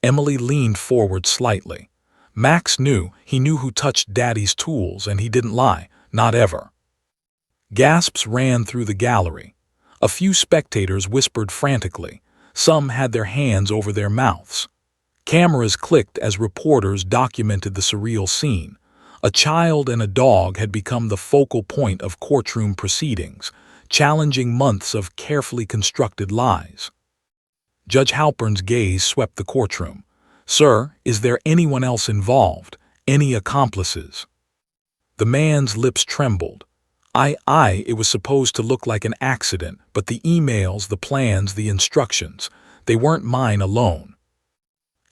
Emily leaned forward slightly. Max knew who touched Daddy's tools, and he didn't lie, not ever. Gasps ran through the gallery. A few spectators whispered frantically. Some had their hands over their mouths. Cameras clicked as reporters documented the surreal scene. A child and a dog had become the focal point of courtroom proceedings, challenging months of carefully constructed lies. Judge Halpern's gaze swept the courtroom. "Sir, is there anyone else involved? Any accomplices?" The man's lips trembled. It was supposed to look like an accident, but the emails, the plans, the instructions, they weren't mine alone."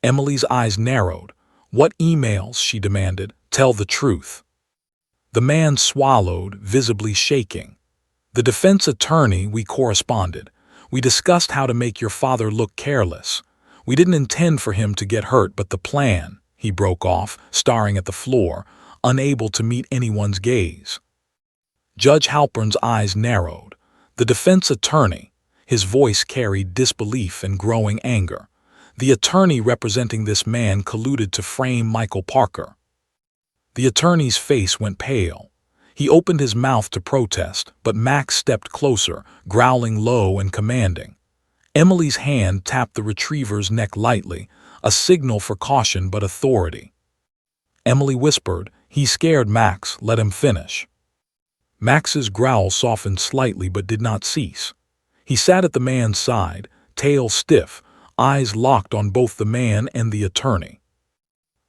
Emily's eyes narrowed. "What emails?" she demanded. "Tell the truth." The man swallowed, visibly shaking. "The defense attorney, we corresponded. We discussed how to make your father look careless. We didn't intend for him to get hurt, but the plan," he broke off, staring at the floor, unable to meet anyone's gaze. Judge Halpern's eyes narrowed. The defense attorney. His voice carried disbelief and growing anger. The attorney representing this man colluded to frame Michael Parker. The attorney's face went pale. He opened his mouth to protest, but Max stepped closer, growling low and commanding. Emily's hand tapped the retriever's neck lightly, a signal for caution but authority. Emily whispered, "He scared Max, let him finish." Max's growl softened slightly but did not cease. He sat at the man's side, tail stiff, eyes locked on both the man and the attorney.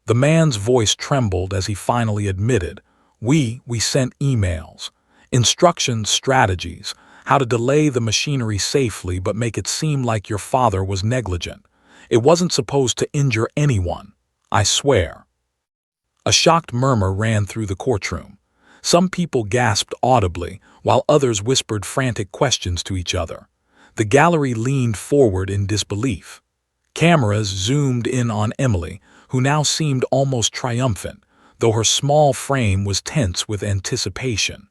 The man's voice trembled as he finally admitted, We sent emails, instructions, strategies, how to delay the machinery safely but make it seem like your father was negligent. It wasn't supposed to injure anyone, I swear." A shocked murmur ran through the courtroom. Some people gasped audibly, while others whispered frantic questions to each other. The gallery leaned forward in disbelief. Cameras zoomed in on Emily, who now seemed almost triumphant, though her small frame was tense with anticipation.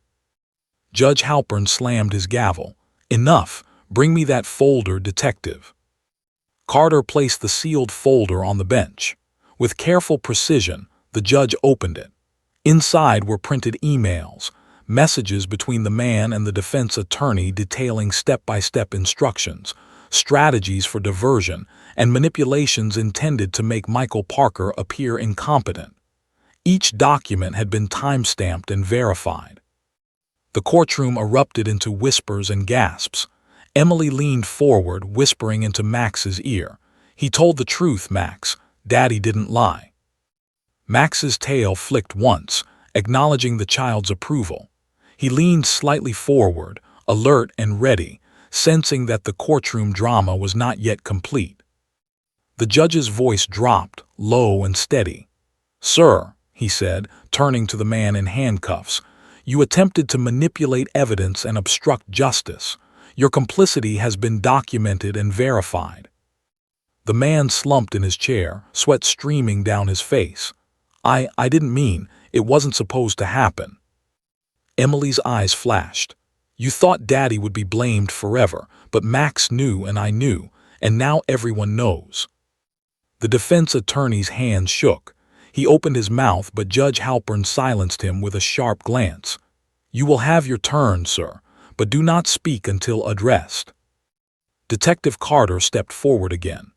Judge Halpern slammed his gavel. "Enough! Bring me that folder, detective." Carter placed the sealed folder on the bench. With careful precision, the judge opened it. Inside were printed emails, messages between the man and the defense attorney detailing step-by-step instructions, strategies for diversion, and manipulations intended to make Michael Parker appear incompetent. Each document had been time-stamped and verified. The courtroom erupted into whispers and gasps. Emily leaned forward, whispering into Max's ear. "He told the truth, Max. Daddy didn't lie." Max's tail flicked once, acknowledging the child's approval. He leaned slightly forward, alert and ready, sensing that the courtroom drama was not yet complete. The judge's voice dropped, low and steady. "Sir," he said, turning to the man in handcuffs, "you attempted to manipulate evidence and obstruct justice. Your complicity has been documented and verified." The man slumped in his chair, sweat streaming down his face. I didn't mean, it wasn't supposed to happen." Emily's eyes flashed. "You thought Daddy would be blamed forever, but Max knew and I knew, and now everyone knows." The defense attorney's hand shook. He opened his mouth, but Judge Halpern silenced him with a sharp glance. "You will have your turn, sir, but do not speak until addressed." Detective Carter stepped forward again.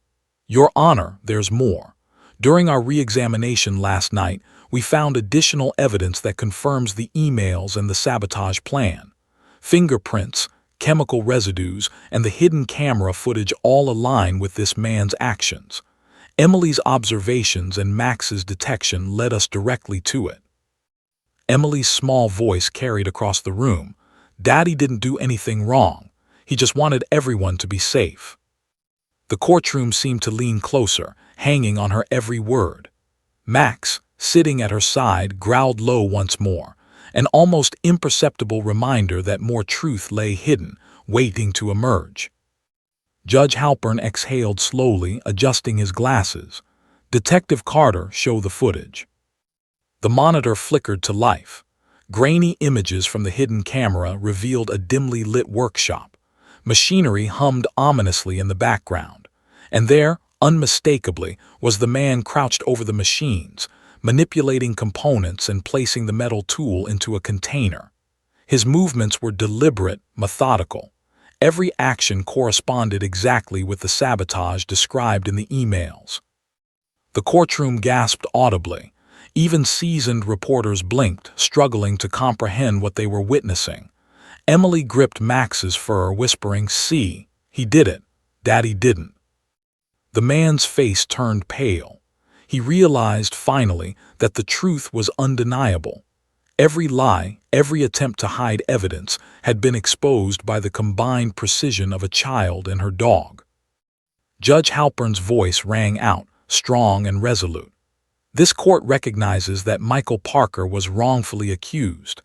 "Your Honor, there's more. During our re-examination last night, we found additional evidence that confirms the emails and the sabotage plan. Fingerprints, chemical residues, and the hidden camera footage all align with this man's actions. Emily's observations and Max's detection led us directly to it." Emily's small voice carried across the room. "Daddy didn't do anything wrong. He just wanted everyone to be safe." The courtroom seemed to lean closer, hanging on her every word. Max, sitting at her side, growled low once more, an almost imperceptible reminder that more truth lay hidden, waiting to emerge. Judge Halpern exhaled slowly, adjusting his glasses. "Detective Carter, show the footage." The monitor flickered to life. Grainy images from the hidden camera revealed a dimly lit workshop. Machinery hummed ominously in the background. And there, unmistakably, was the man crouched over the machines, manipulating components and placing the metal tool into a container. His movements were deliberate, methodical. Every action corresponded exactly with the sabotage described in the emails. The courtroom gasped audibly. Even seasoned reporters blinked, struggling to comprehend what they were witnessing. Emily gripped Max's fur, whispering, "See, he did it. Daddy didn't." The man's face turned pale. He realized finally that the truth was undeniable. Every lie, every attempt to hide evidence, had been exposed by the combined precision of a child and her dog. Judge Halpern's voice rang out, strong and resolute. This court recognizes that Michael Parker was wrongfully accused.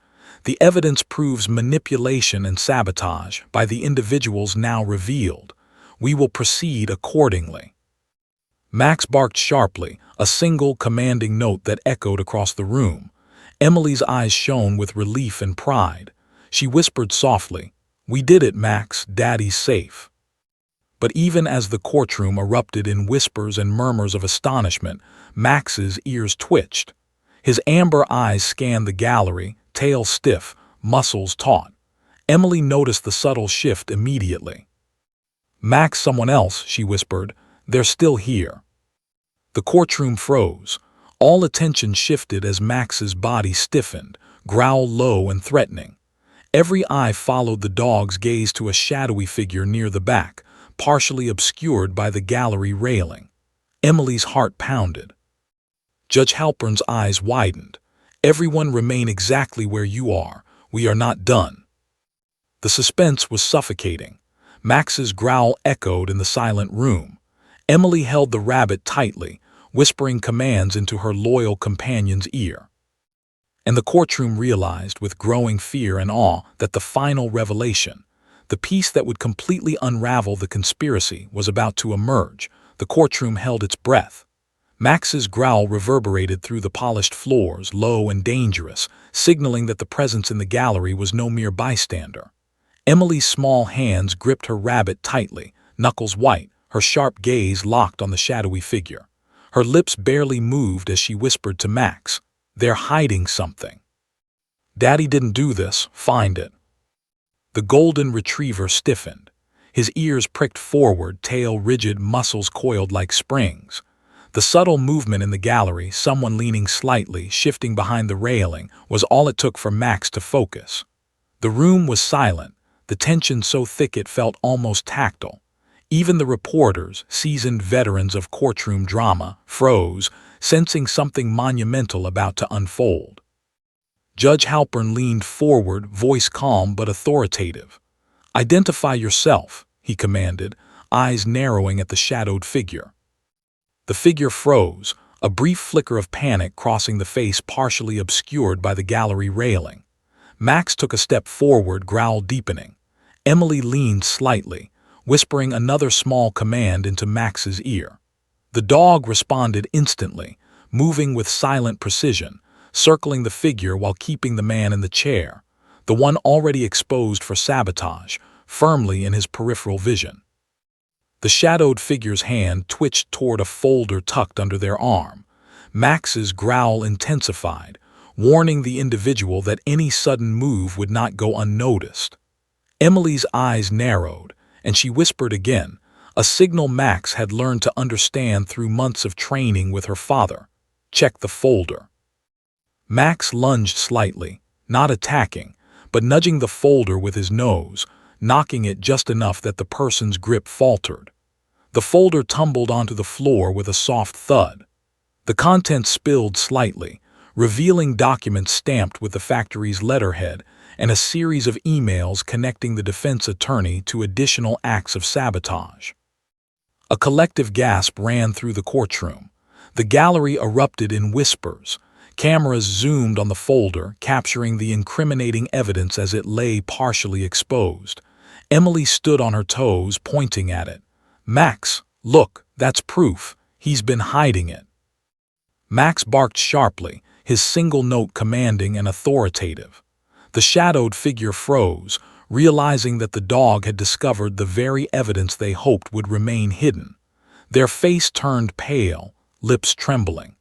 The evidence proves manipulation and sabotage by the individuals now revealed. We will proceed accordingly. Max barked sharply, a single commanding note that echoed across the room. Emily's eyes shone with relief and pride. She whispered softly, "We did it, Max. Daddy's safe." But even as the courtroom erupted in whispers and murmurs of astonishment, Max's ears twitched. His amber eyes scanned the gallery, tail stiff, muscles taut. Emily noticed the subtle shift immediately. "Max, someone else," she whispered. "They're still here." The courtroom froze. All attention shifted as Max's body stiffened, growl low and threatening. Every eye followed the dog's gaze to a shadowy figure near the back, partially obscured by the gallery railing. Emily's heart pounded. Judge Halpern's eyes widened. "Everyone remain exactly where you are. We are not done." The suspense was suffocating. Max's growl echoed in the silent room. Emily held the rabbit tightly, whispering commands into her loyal companion's ear. And the courtroom realized with growing fear and awe that the final revelation, the piece that would completely unravel the conspiracy, was about to emerge. The courtroom held its breath. Max's growl reverberated through the polished floors, low and dangerous, signaling that the presence in the gallery was no mere bystander. Emily's small hands gripped her rabbit tightly, knuckles white, her sharp gaze locked on the shadowy figure. Her lips barely moved as she whispered to Max, "They're hiding something. Daddy didn't do this. Find it." The golden retriever stiffened. His ears pricked forward, tail rigid, muscles coiled like springs. The subtle movement in the gallery, someone leaning slightly, shifting behind the railing, was all it took for Max to focus. The room was silent, the tension so thick it felt almost tactile. Even the reporters, seasoned veterans of courtroom drama, froze, sensing something monumental about to unfold. Judge Halpern leaned forward, voice calm but authoritative. "Identify yourself," he commanded, eyes narrowing at the shadowed figure. The figure froze, a brief flicker of panic crossing the face partially obscured by the gallery railing. Max took a step forward, growl deepening. Emily leaned slightly, whispering another small command into Max's ear. The dog responded instantly, moving with silent precision, circling the figure while keeping the man in the chair, the one already exposed for sabotage, firmly in his peripheral vision. The shadowed figure's hand twitched toward a folder tucked under their arm. Max's growl intensified, warning the individual that any sudden move would not go unnoticed. Emily's eyes narrowed, and she whispered again, a signal Max had learned to understand through months of training with her father. "Check the folder." Max lunged slightly, not attacking, but nudging the folder with his nose, knocking it just enough that the person's grip faltered. The folder tumbled onto the floor with a soft thud. The contents spilled slightly, revealing documents stamped with the factory's letterhead and a series of emails connecting the defense attorney to additional acts of sabotage. A collective gasp ran through the courtroom. The gallery erupted in whispers. Cameras zoomed on the folder, capturing the incriminating evidence as it lay partially exposed. Emily stood on her toes, pointing at it. "Max, look, that's proof. He's been hiding it." Max barked sharply, his single note commanding and authoritative. The shadowed figure froze, realizing that the dog had discovered the very evidence they hoped would remain hidden. Their face turned pale, lips trembling.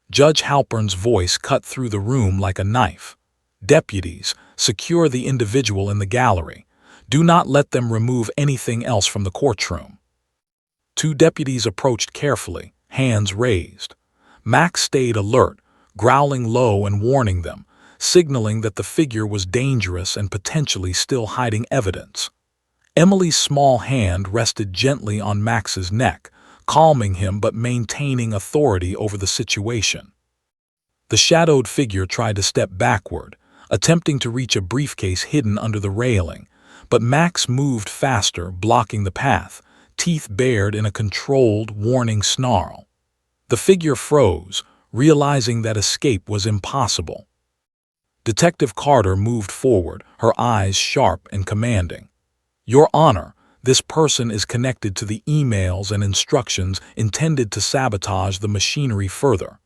Judge Halpern's voice cut through the room like a knife. "Deputies, secure the individual in the gallery. Do not let them remove anything else from the courtroom." Two deputies approached carefully, hands raised. Max stayed alert, growling low and warning them, signaling that the figure was dangerous and potentially still hiding evidence. Emily's small hand rested gently on Max's neck, calming him but maintaining authority over the situation. The shadowed figure tried to step backward, attempting to reach a briefcase hidden under the railing, but Max moved faster, blocking the path, teeth bared in a controlled, warning snarl. The figure froze, realizing that escape was impossible. Detective Carter moved forward, her eyes sharp and commanding. "Your Honor, this person is connected to the emails and instructions intended to sabotage the machinery further.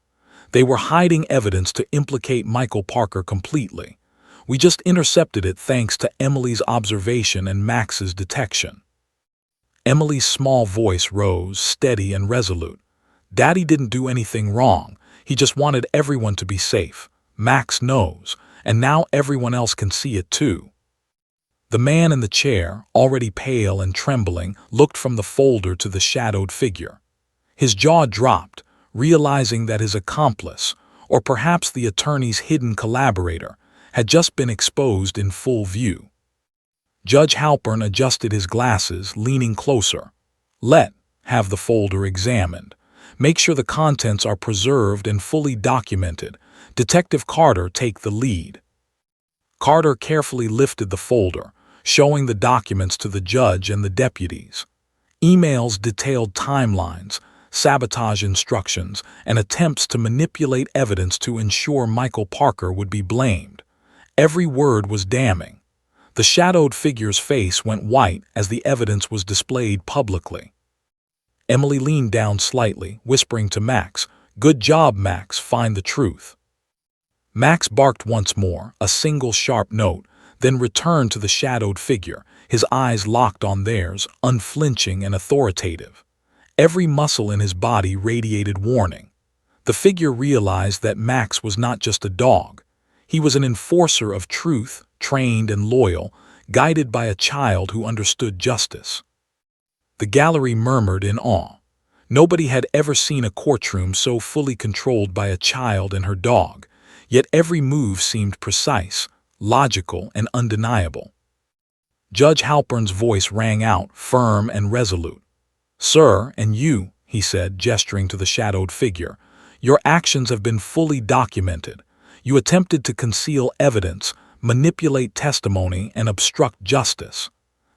They were hiding evidence to implicate Michael Parker completely. We just intercepted it thanks to Emily's observation and Max's detection." Emily's small voice rose, steady and resolute. "Daddy didn't do anything wrong. He just wanted everyone to be safe. Max knows, and now everyone else can see it too." The man in the chair, already pale and trembling, looked from the folder to the shadowed figure. His jaw dropped, realizing that his accomplice, or perhaps the attorney's hidden collaborator, had just been exposed in full view. Judge Halpern adjusted his glasses, leaning closer. Have the folder examined. Make sure the contents are preserved and fully documented. Detective Carter, take the lead." Carter carefully lifted the folder, showing the documents to the judge and the deputies. Emails detailed timelines, sabotage instructions, and attempts to manipulate evidence to ensure Michael Parker would be blamed. Every word was damning. The shadowed figure's face went white as the evidence was displayed publicly. Emily leaned down slightly, whispering to Max, "Good job, Max, find the truth." Max barked once more, a single sharp note, then returned to the shadowed figure, his eyes locked on theirs, unflinching and authoritative. Every muscle in his body radiated warning. The figure realized that Max was not just a dog. He was an enforcer of truth, trained and loyal, guided by a child who understood justice. The gallery murmured in awe. Nobody had ever seen a courtroom so fully controlled by a child and her dog, yet every move seemed precise, logical, and undeniable. Judge Halpern's voice rang out, firm and resolute. "Sir, and you," he said, gesturing to the shadowed figure, "your actions have been fully documented. You attempted to conceal evidence, manipulate testimony, and obstruct justice.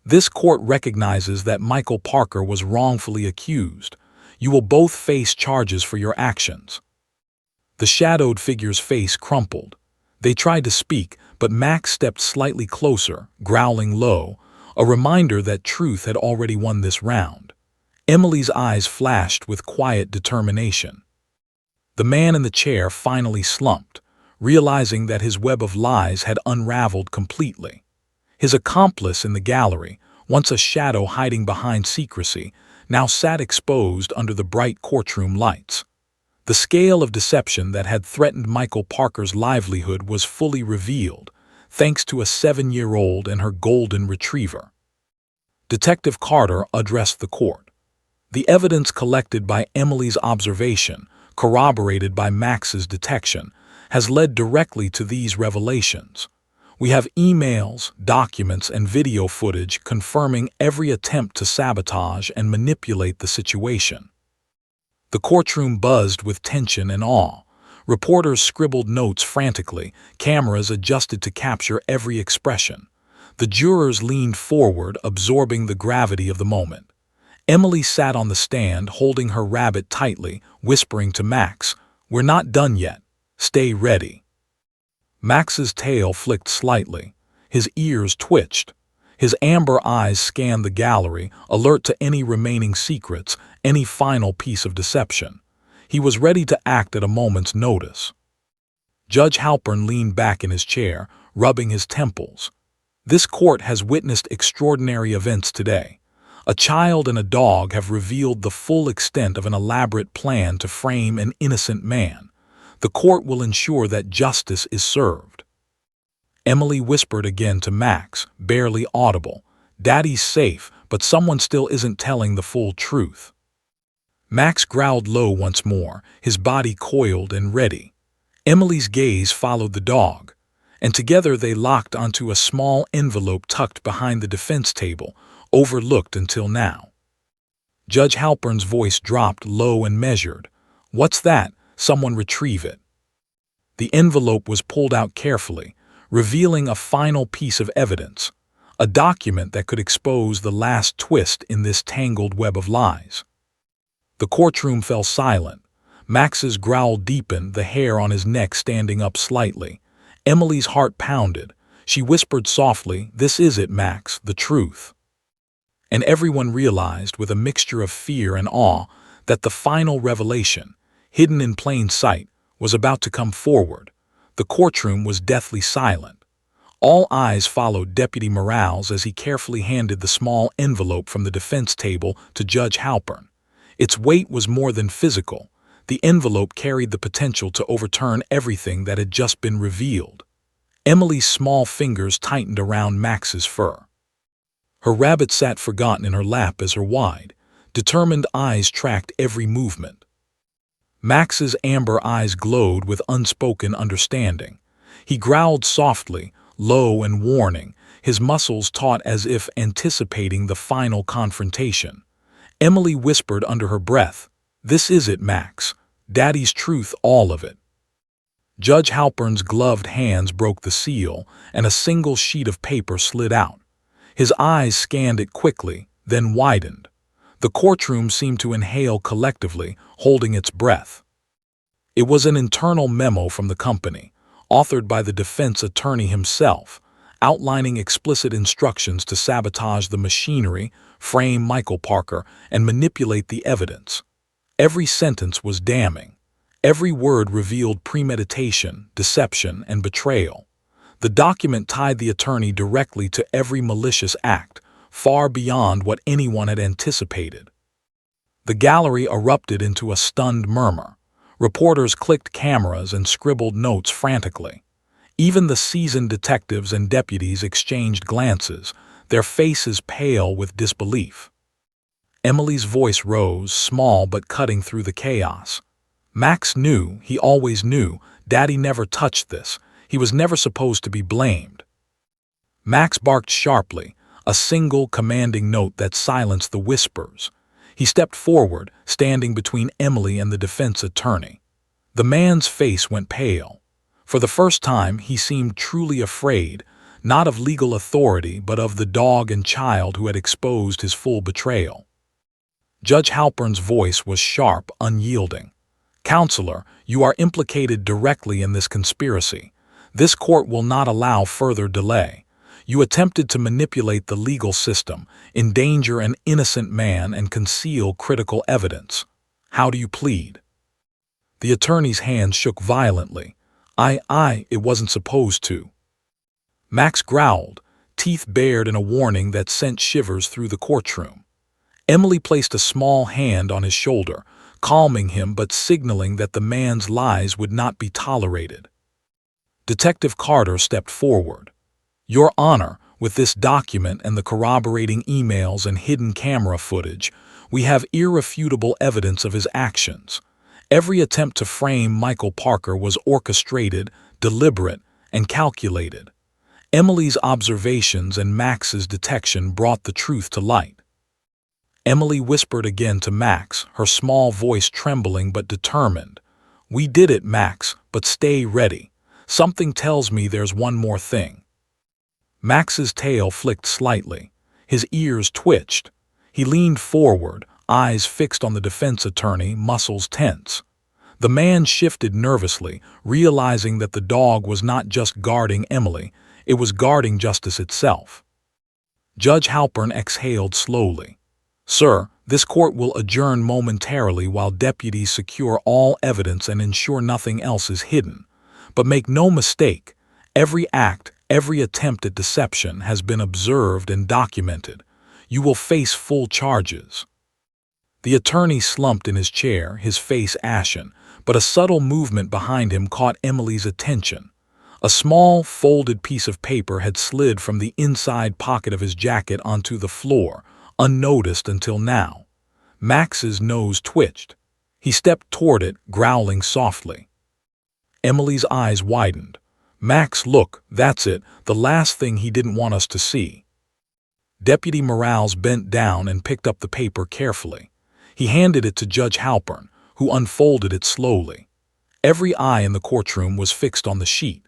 This court recognizes that Michael Parker was wrongfully accused. You will both face charges for your actions." The shadowed figure's face crumpled. They tried to speak, but Max stepped slightly closer, growling low, a reminder that truth had already won this round. Emily's eyes flashed with quiet determination. The man in the chair finally slumped, realizing that his web of lies had unraveled completely. His accomplice in the gallery, once a shadow hiding behind secrecy, now sat exposed under the bright courtroom lights. The scale of deception that had threatened Michael Parker's livelihood was fully revealed, thanks to a 7-year-old and her golden retriever. Detective Carter addressed the court. The evidence collected by Emily's observation, corroborated by Max's detection, has led directly to these revelations. We have emails, documents, and video footage confirming every attempt to sabotage and manipulate the situation. The courtroom buzzed with tension and awe. Reporters scribbled notes frantically, cameras adjusted to capture every expression. The jurors leaned forward, absorbing the gravity of the moment. Emily sat on the stand, holding her rabbit tightly, whispering to Max, "We're not done yet. Stay ready." Max's tail flicked slightly. His ears twitched. His amber eyes scanned the gallery, alert to any remaining secrets, any final piece of deception. He was ready to act at a moment's notice. Judge Halpern leaned back in his chair, rubbing his temples. This court has witnessed extraordinary events today. A child and a dog have revealed the full extent of an elaborate plan to frame an innocent man. The court will ensure that justice is served. Emily whispered again to Max, barely audible. Daddy's safe, but someone still isn't telling the full truth. Max growled low once more, his body coiled and ready. Emily's gaze followed the dog, and together they locked onto a small envelope tucked behind the defense table, overlooked until now. Judge Halpern's voice dropped low and measured. "What's that? Someone retrieve it." The envelope was pulled out carefully, revealing a final piece of evidence, a document that could expose the last twist in this tangled web of lies. The courtroom fell silent. Max's growl deepened, the hair on his neck standing up slightly. Emily's heart pounded. She whispered softly, "This is it, Max, the truth." And everyone realized, with a mixture of fear and awe, that the final revelation, hidden in plain sight, was about to come forward. The courtroom was deathly silent. All eyes followed Deputy Morales as he carefully handed the small envelope from the defense table to Judge Halpern. Its weight was more than physical. The envelope carried the potential to overturn everything that had just been revealed. Emily's small fingers tightened around Max's fur. Her rabbit sat forgotten in her lap as her wide, determined eyes tracked every movement. Max's amber eyes glowed with unspoken understanding. He growled softly, low and warning, his muscles taut as if anticipating the final confrontation. Emily whispered under her breath, "This is it, Max. Daddy's truth, all of it." Judge Halpern's gloved hands broke the seal, and a single sheet of paper slid out. His eyes scanned it quickly, then widened. The courtroom seemed to inhale collectively, holding its breath. It was an internal memo from the company, authored by the defense attorney himself, outlining explicit instructions to sabotage the machinery, frame Michael Parker, and manipulate the evidence. Every sentence was damning. Every word revealed premeditation, deception, and betrayal. The document tied the attorney directly to every malicious act, far beyond what anyone had anticipated. The gallery erupted into a stunned murmur. Reporters clicked cameras and scribbled notes frantically. Even the seasoned detectives and deputies exchanged glances, their faces pale with disbelief. Emily's voice rose, small but cutting through the chaos. Max knew, he always knew, Daddy never touched this. He was never supposed to be blamed. Max barked sharply, a single commanding note that silenced the whispers. He stepped forward, standing between Emily and the defense attorney. The man's face went pale. For the first time, he seemed truly afraid, not of legal authority, but of the dog and child who had exposed his full betrayal. Judge Halpern's voice was sharp, unyielding. "Counselor, you are implicated directly in this conspiracy. This court will not allow further delay. You attempted to manipulate the legal system, endanger an innocent man, and conceal critical evidence. How do you plead?" The attorney's hands shook violently. It wasn't supposed to." Max growled, teeth bared in a warning that sent shivers through the courtroom. Emily placed a small hand on his shoulder, calming him but signaling that the man's lies would not be tolerated. Detective Carter stepped forward. "Your Honor, with this document and the corroborating emails and hidden camera footage, we have irrefutable evidence of his actions. Every attempt to frame Michael Parker was orchestrated, deliberate, and calculated. Emily's observations and Max's detection brought the truth to light." Emily whispered again to Max, her small voice trembling but determined. "We did it, Max, but stay ready. Something tells me there's one more thing." Max's tail flicked slightly. His ears twitched. He leaned forward, eyes fixed on the defense attorney, muscles tense. The man shifted nervously, realizing that the dog was not just guarding Emily, it was guarding justice itself. Judge Halpern exhaled slowly. "Sir, this court will adjourn momentarily while deputies secure all evidence and ensure nothing else is hidden. But make no mistake, every act, every attempt at deception has been observed and documented. You will face full charges." The attorney slumped in his chair, his face ashen, but a subtle movement behind him caught Emily's attention. A small, folded piece of paper had slid from the inside pocket of his jacket onto the floor, unnoticed until now. Max's nose twitched. He stepped toward it, growling softly. Emily's eyes widened. "Max, look, that's it, the last thing he didn't want us to see." Deputy Morales bent down and picked up the paper carefully. He handed it to Judge Halpern, who unfolded it slowly. Every eye in the courtroom was fixed on the sheet.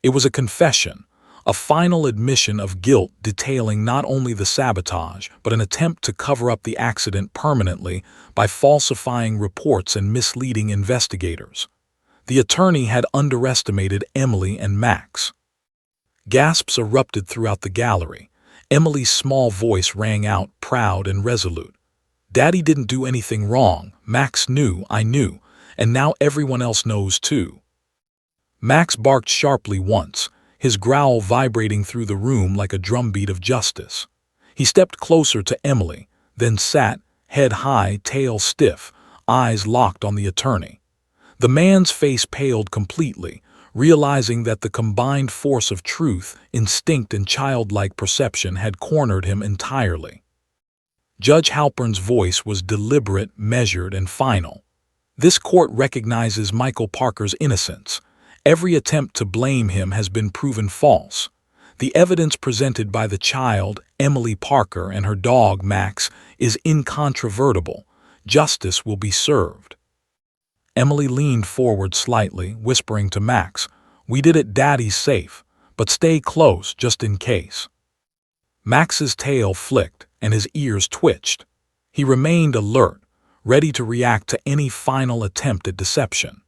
It was a confession, a final admission of guilt detailing not only the sabotage, but an attempt to cover up the accident permanently by falsifying reports and misleading investigators. The attorney had underestimated Emily and Max. Gasps erupted throughout the gallery. Emily's small voice rang out, proud and resolute. "Daddy didn't do anything wrong. Max knew, I knew, and now everyone else knows too." Max barked sharply once, his growl vibrating through the room like a drumbeat of justice. He stepped closer to Emily, then sat, head high, tail stiff, eyes locked on the attorney. The man's face paled completely, realizing that the combined force of truth, instinct, and childlike perception had cornered him entirely. Judge Halpern's voice was deliberate, measured, and final. "This court recognizes Michael Parker's innocence. Every attempt to blame him has been proven false. The evidence presented by the child, Emily Parker, and her dog, Max, is incontrovertible. Justice will be served." Emily leaned forward slightly, whispering to Max, "We did it, Daddy's safe, but stay close just in case." Max's tail flicked and his ears twitched. He remained alert, ready to react to any final attempt at deception.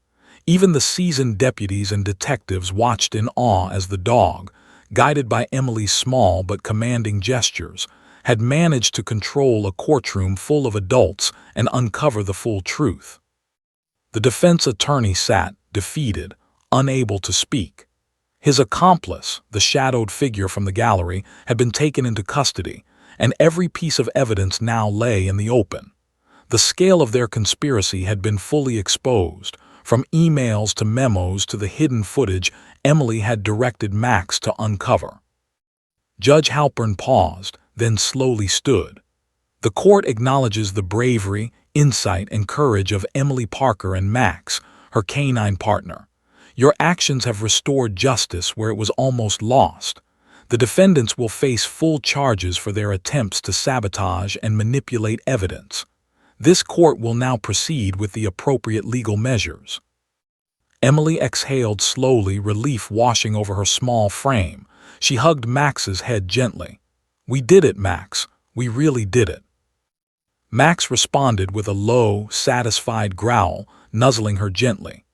Even the seasoned deputies and detectives watched in awe as the dog, guided by Emily's small but commanding gestures, had managed to control a courtroom full of adults and uncover the full truth. The defense attorney sat, defeated, unable to speak. His accomplice, the shadowed figure from the gallery, had been taken into custody, and every piece of evidence now lay in the open. The scale of their conspiracy had been fully exposed. From emails to memos to the hidden footage Emily had directed Max to uncover. Judge Halpern paused, then slowly stood. "The court acknowledges the bravery, insight, and courage of Emily Parker and Max, her canine partner. Your actions have restored justice where it was almost lost. The defendants will face full charges for their attempts to sabotage and manipulate evidence. This court will now proceed with the appropriate legal measures." Emily exhaled slowly, relief washing over her small frame. She hugged Max's head gently. "We did it, Max. We really did it." Max responded with a low, satisfied growl, nuzzling her gently.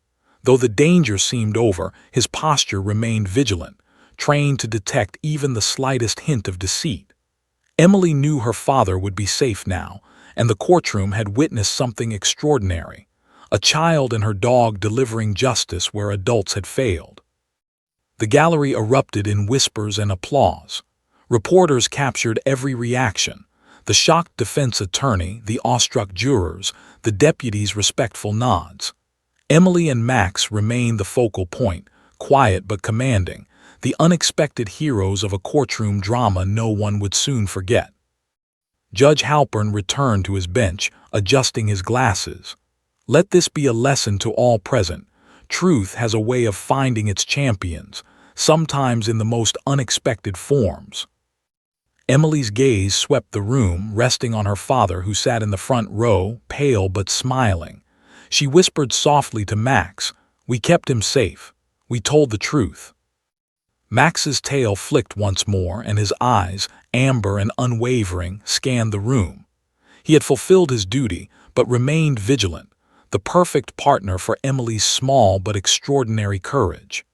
Though the danger seemed over, his posture remained vigilant, trained to detect even the slightest hint of deceit. Emily knew her father would be safe now, and the courtroom had witnessed something extraordinary. A child and her dog delivering justice where adults had failed. The gallery erupted in whispers and applause. Reporters captured every reaction. The shocked defense attorney, the awestruck jurors, the deputies' respectful nods. Emily and Max remained the focal point, quiet but commanding, the unexpected heroes of a courtroom drama no one would soon forget. Judge Halpern returned to his bench, adjusting his glasses. "Let this be a lesson to all present. Truth has a way of finding its champions, sometimes in the most unexpected forms." Emily's gaze swept the room, resting on her father who sat in the front row, pale but smiling. She whispered softly to Max, "We kept him safe. We told the truth." Max's tail flicked once more, and his eyes, amber and unwavering, scanned the room. He had fulfilled his duty, but remained vigilant, the perfect partner for Emily's small but extraordinary courage.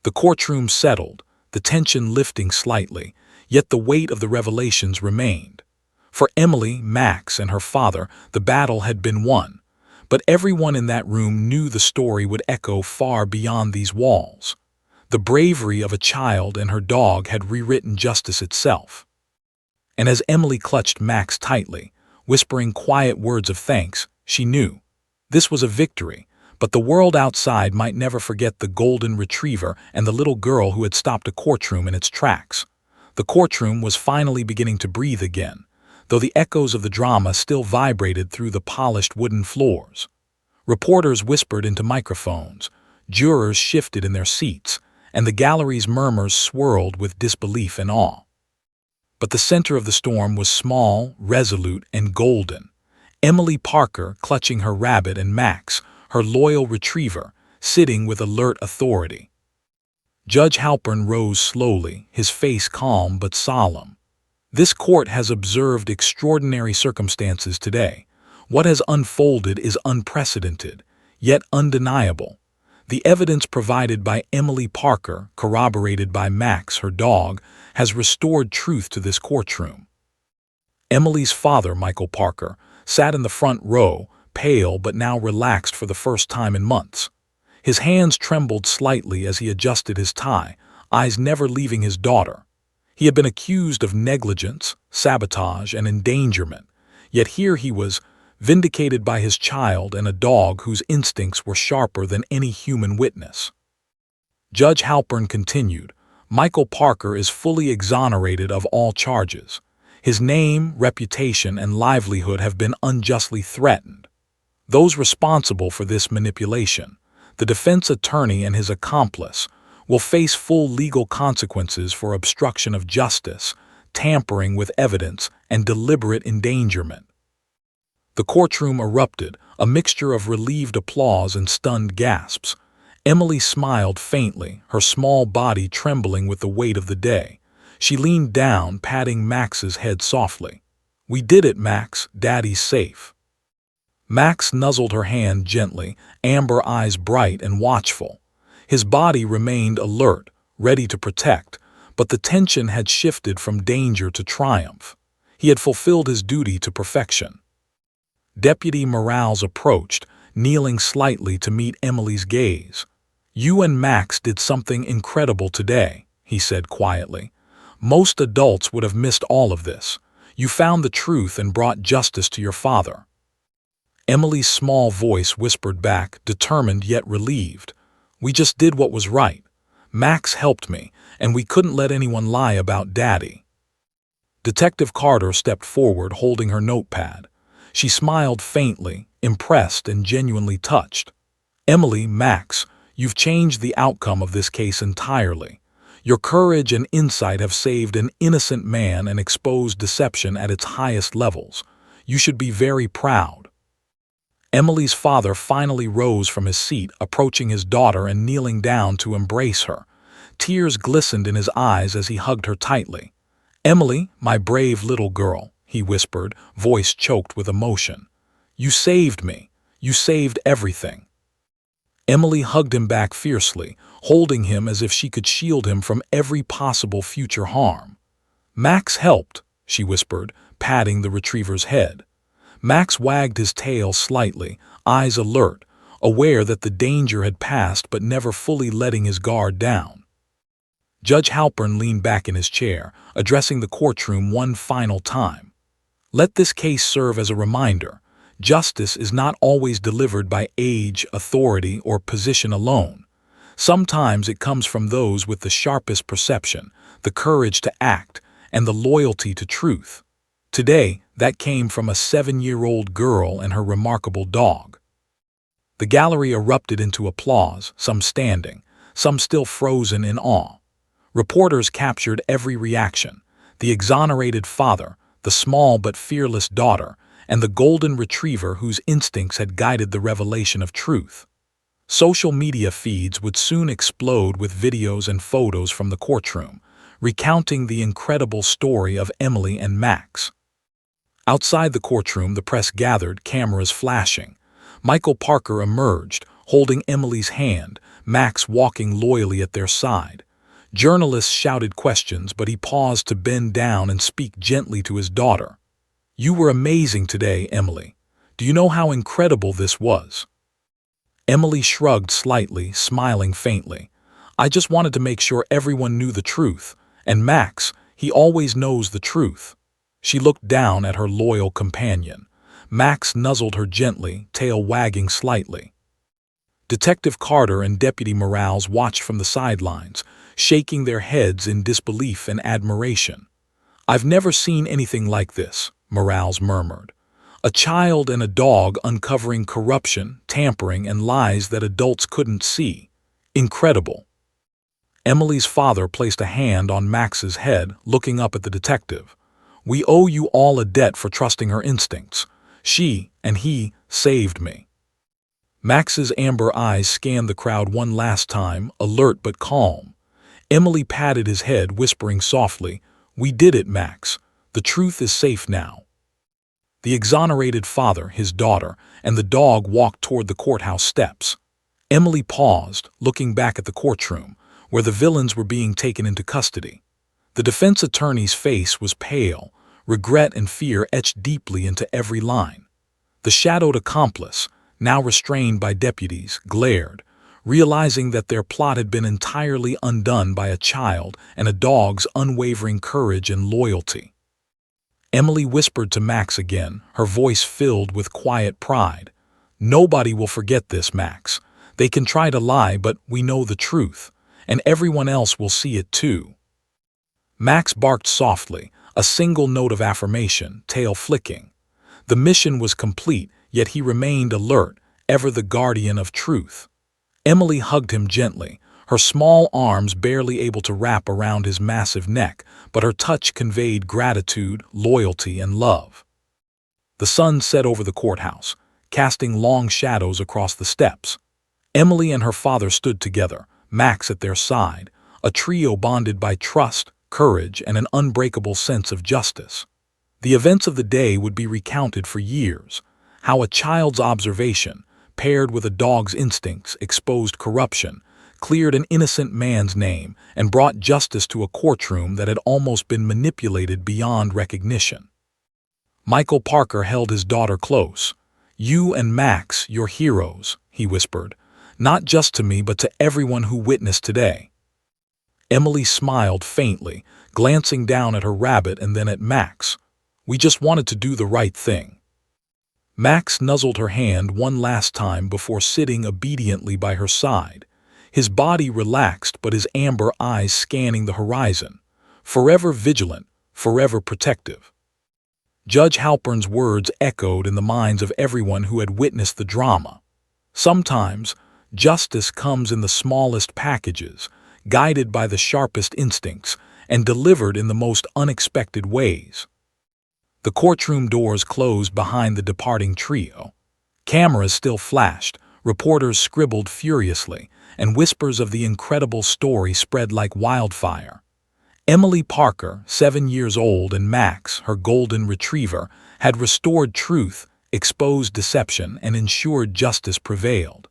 The courtroom settled, the tension lifting slightly, yet the weight of the revelations remained. For Emily, Max, and her father, the battle had been won, But everyone in that room knew the story would echo far beyond these walls. The bravery of a child and her dog had rewritten justice itself. And as Emily clutched Max tightly, whispering quiet words of thanks, she knew this was a victory, but the world outside might never forget the golden retriever and the little girl who had stopped a courtroom in its tracks. The courtroom was finally beginning to breathe again, though the echoes of the drama still vibrated through the polished wooden floors. Reporters whispered into microphones, jurors shifted in their seats, and the gallery's murmurs swirled with disbelief and awe. But the center of the storm was small, resolute, and golden. Emily Parker clutching her rabbit and Max, her loyal retriever, sitting with alert authority. Judge Halpern rose slowly, his face calm but solemn. This court has observed extraordinary circumstances today. What has unfolded is unprecedented, yet undeniable. The evidence provided by Emily Parker, corroborated by Max, her dog, has restored truth to this courtroom. Emily's father, Michael Parker, sat in the front row, pale but now relaxed for the first time in months. His hands trembled slightly as he adjusted his tie, eyes never leaving his daughter. He had been accused of negligence, sabotage, and endangerment, yet here he was, vindicated by his child and a dog whose instincts were sharper than any human witness. Judge Halpern continued, "Michael Parker is fully exonerated of all charges. His name, reputation, and livelihood have been unjustly threatened. Those responsible for this manipulation, the defense attorney and his accomplice, will face full legal consequences for obstruction of justice, tampering with evidence, and deliberate endangerment." The courtroom erupted, a mixture of relieved applause and stunned gasps. Emily smiled faintly, her small body trembling with the weight of the day. She leaned down, patting Max's head softly. "We did it, Max. Daddy's safe." Max nuzzled her hand gently, amber eyes bright and watchful. His body remained alert, ready to protect, but the tension had shifted from danger to triumph. He had fulfilled his duty to perfection. Deputy Morales approached, kneeling slightly to meet Emily's gaze. "You and Max did something incredible today," he said quietly. "Most adults would have missed all of this. You found the truth and brought justice to your father." Emily's small voice whispered back, determined yet relieved. "We just did what was right. Max helped me, and we couldn't let anyone lie about Daddy." Detective Carter stepped forward, holding her notepad. She smiled faintly, impressed and genuinely touched. "Emily, Max, you've changed the outcome of this case entirely. Your courage and insight have saved an innocent man and exposed deception at its highest levels. You should be very proud." Emily's father finally rose from his seat, approaching his daughter and kneeling down to embrace her. Tears glistened in his eyes as he hugged her tightly. "Emily, my brave little girl," he whispered, voice choked with emotion. "You saved me. You saved everything." Emily hugged him back fiercely, holding him as if she could shield him from every possible future harm. "Max helped," she whispered, patting the retriever's head. Max wagged his tail slightly, eyes alert, aware that the danger had passed but never fully letting his guard down. Judge Halpern leaned back in his chair, addressing the courtroom one final time. "Let this case serve as a reminder. Justice is not always delivered by age, authority, or position alone. Sometimes it comes from those with the sharpest perception, the courage to act, and the loyalty to truth. Today, that came from a 7-year-old girl and her remarkable dog." The gallery erupted into applause, some standing, some still frozen in awe. Reporters captured every reaction: the exonerated father, the small but fearless daughter, and the golden retriever whose instincts had guided the revelation of truth. Social media feeds would soon explode with videos and photos from the courtroom, recounting the incredible story of Emily and Max. Outside the courtroom, the press gathered, cameras flashing. Michael Parker emerged, holding Emily's hand, Max walking loyally at their side. Journalists shouted questions, but he paused to bend down and speak gently to his daughter. "You were amazing today, Emily. Do you know how incredible this was?" Emily shrugged slightly, smiling faintly. "I just wanted to make sure everyone knew the truth. And Max, he always knows the truth." She looked down at her loyal companion. Max nuzzled her gently, tail wagging slightly. Detective Carter and Deputy Morales watched from the sidelines, shaking their heads in disbelief and admiration. "I've never seen anything like this," Morales murmured. "A child and a dog uncovering corruption, tampering, and lies that adults couldn't see. Incredible." Emily's father placed a hand on Max's head, looking up at the detective. "We owe you all a debt for trusting her instincts. She, and he, saved me." Max's amber eyes scanned the crowd one last time, alert but calm. Emily patted his head, whispering softly, "We did it, Max. The truth is safe now." The exonerated father, his daughter, and the dog walked toward the courthouse steps. Emily paused, looking back at the courtroom, where the villains were being taken into custody. The defense attorney's face was pale, regret and fear etched deeply into every line. The shadowed accomplice, now restrained by deputies, glared, realizing that their plot had been entirely undone by a child and a dog's unwavering courage and loyalty. Emily whispered to Max again, her voice filled with quiet pride. "Nobody will forget this, Max. They can try to lie, but we know the truth, and everyone else will see it too." Max barked softly, a single note of affirmation, tail flicking. The mission was complete, yet he remained alert, ever the guardian of truth. Emily hugged him gently, her small arms barely able to wrap around his massive neck, but her touch conveyed gratitude, loyalty, and love. The sun set over the courthouse, casting long shadows across the steps. Emily and her father stood together, Max at their side, a trio bonded by trust, courage, and an unbreakable sense of justice. The events of the day would be recounted for years. How a child's observation, paired with a dog's instincts, exposed corruption, cleared an innocent man's name, and brought justice to a courtroom that had almost been manipulated beyond recognition. Michael Parker held his daughter close. "You and Max, you're heroes," he whispered, "not just to me but to everyone who witnessed today." Emily smiled faintly, glancing down at her rabbit and then at Max. "We just wanted to do the right thing." Max nuzzled her hand one last time before sitting obediently by her side. His body relaxed, but his amber eyes scanning the horizon. Forever vigilant, forever protective. Judge Halpern's words echoed in the minds of everyone who had witnessed the drama. Sometimes, justice comes in the smallest packages, guided by the sharpest instincts, and delivered in the most unexpected ways. The courtroom doors closed behind the departing trio. Cameras still flashed, reporters scribbled furiously, and whispers of the incredible story spread like wildfire. Emily Parker, 7 years old, and Max, her golden retriever, had restored truth, exposed deception, and ensured justice prevailed.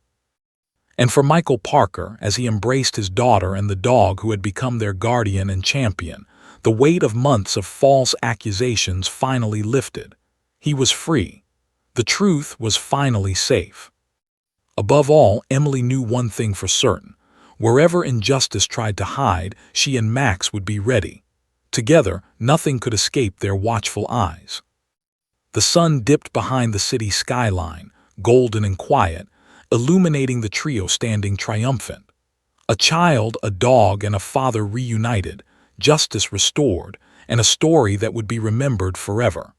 And for Michael Parker, as he embraced his daughter and the dog who had become their guardian and champion, the weight of months of false accusations finally lifted. He was free. The truth was finally safe. Above all, Emily knew one thing for certain. Wherever injustice tried to hide, she and Max would be ready. Together, nothing could escape their watchful eyes. The sun dipped behind the city skyline, golden and quiet, illuminating the trio standing triumphant. A child, a dog, and a father reunited, justice restored, and a story that would be remembered forever.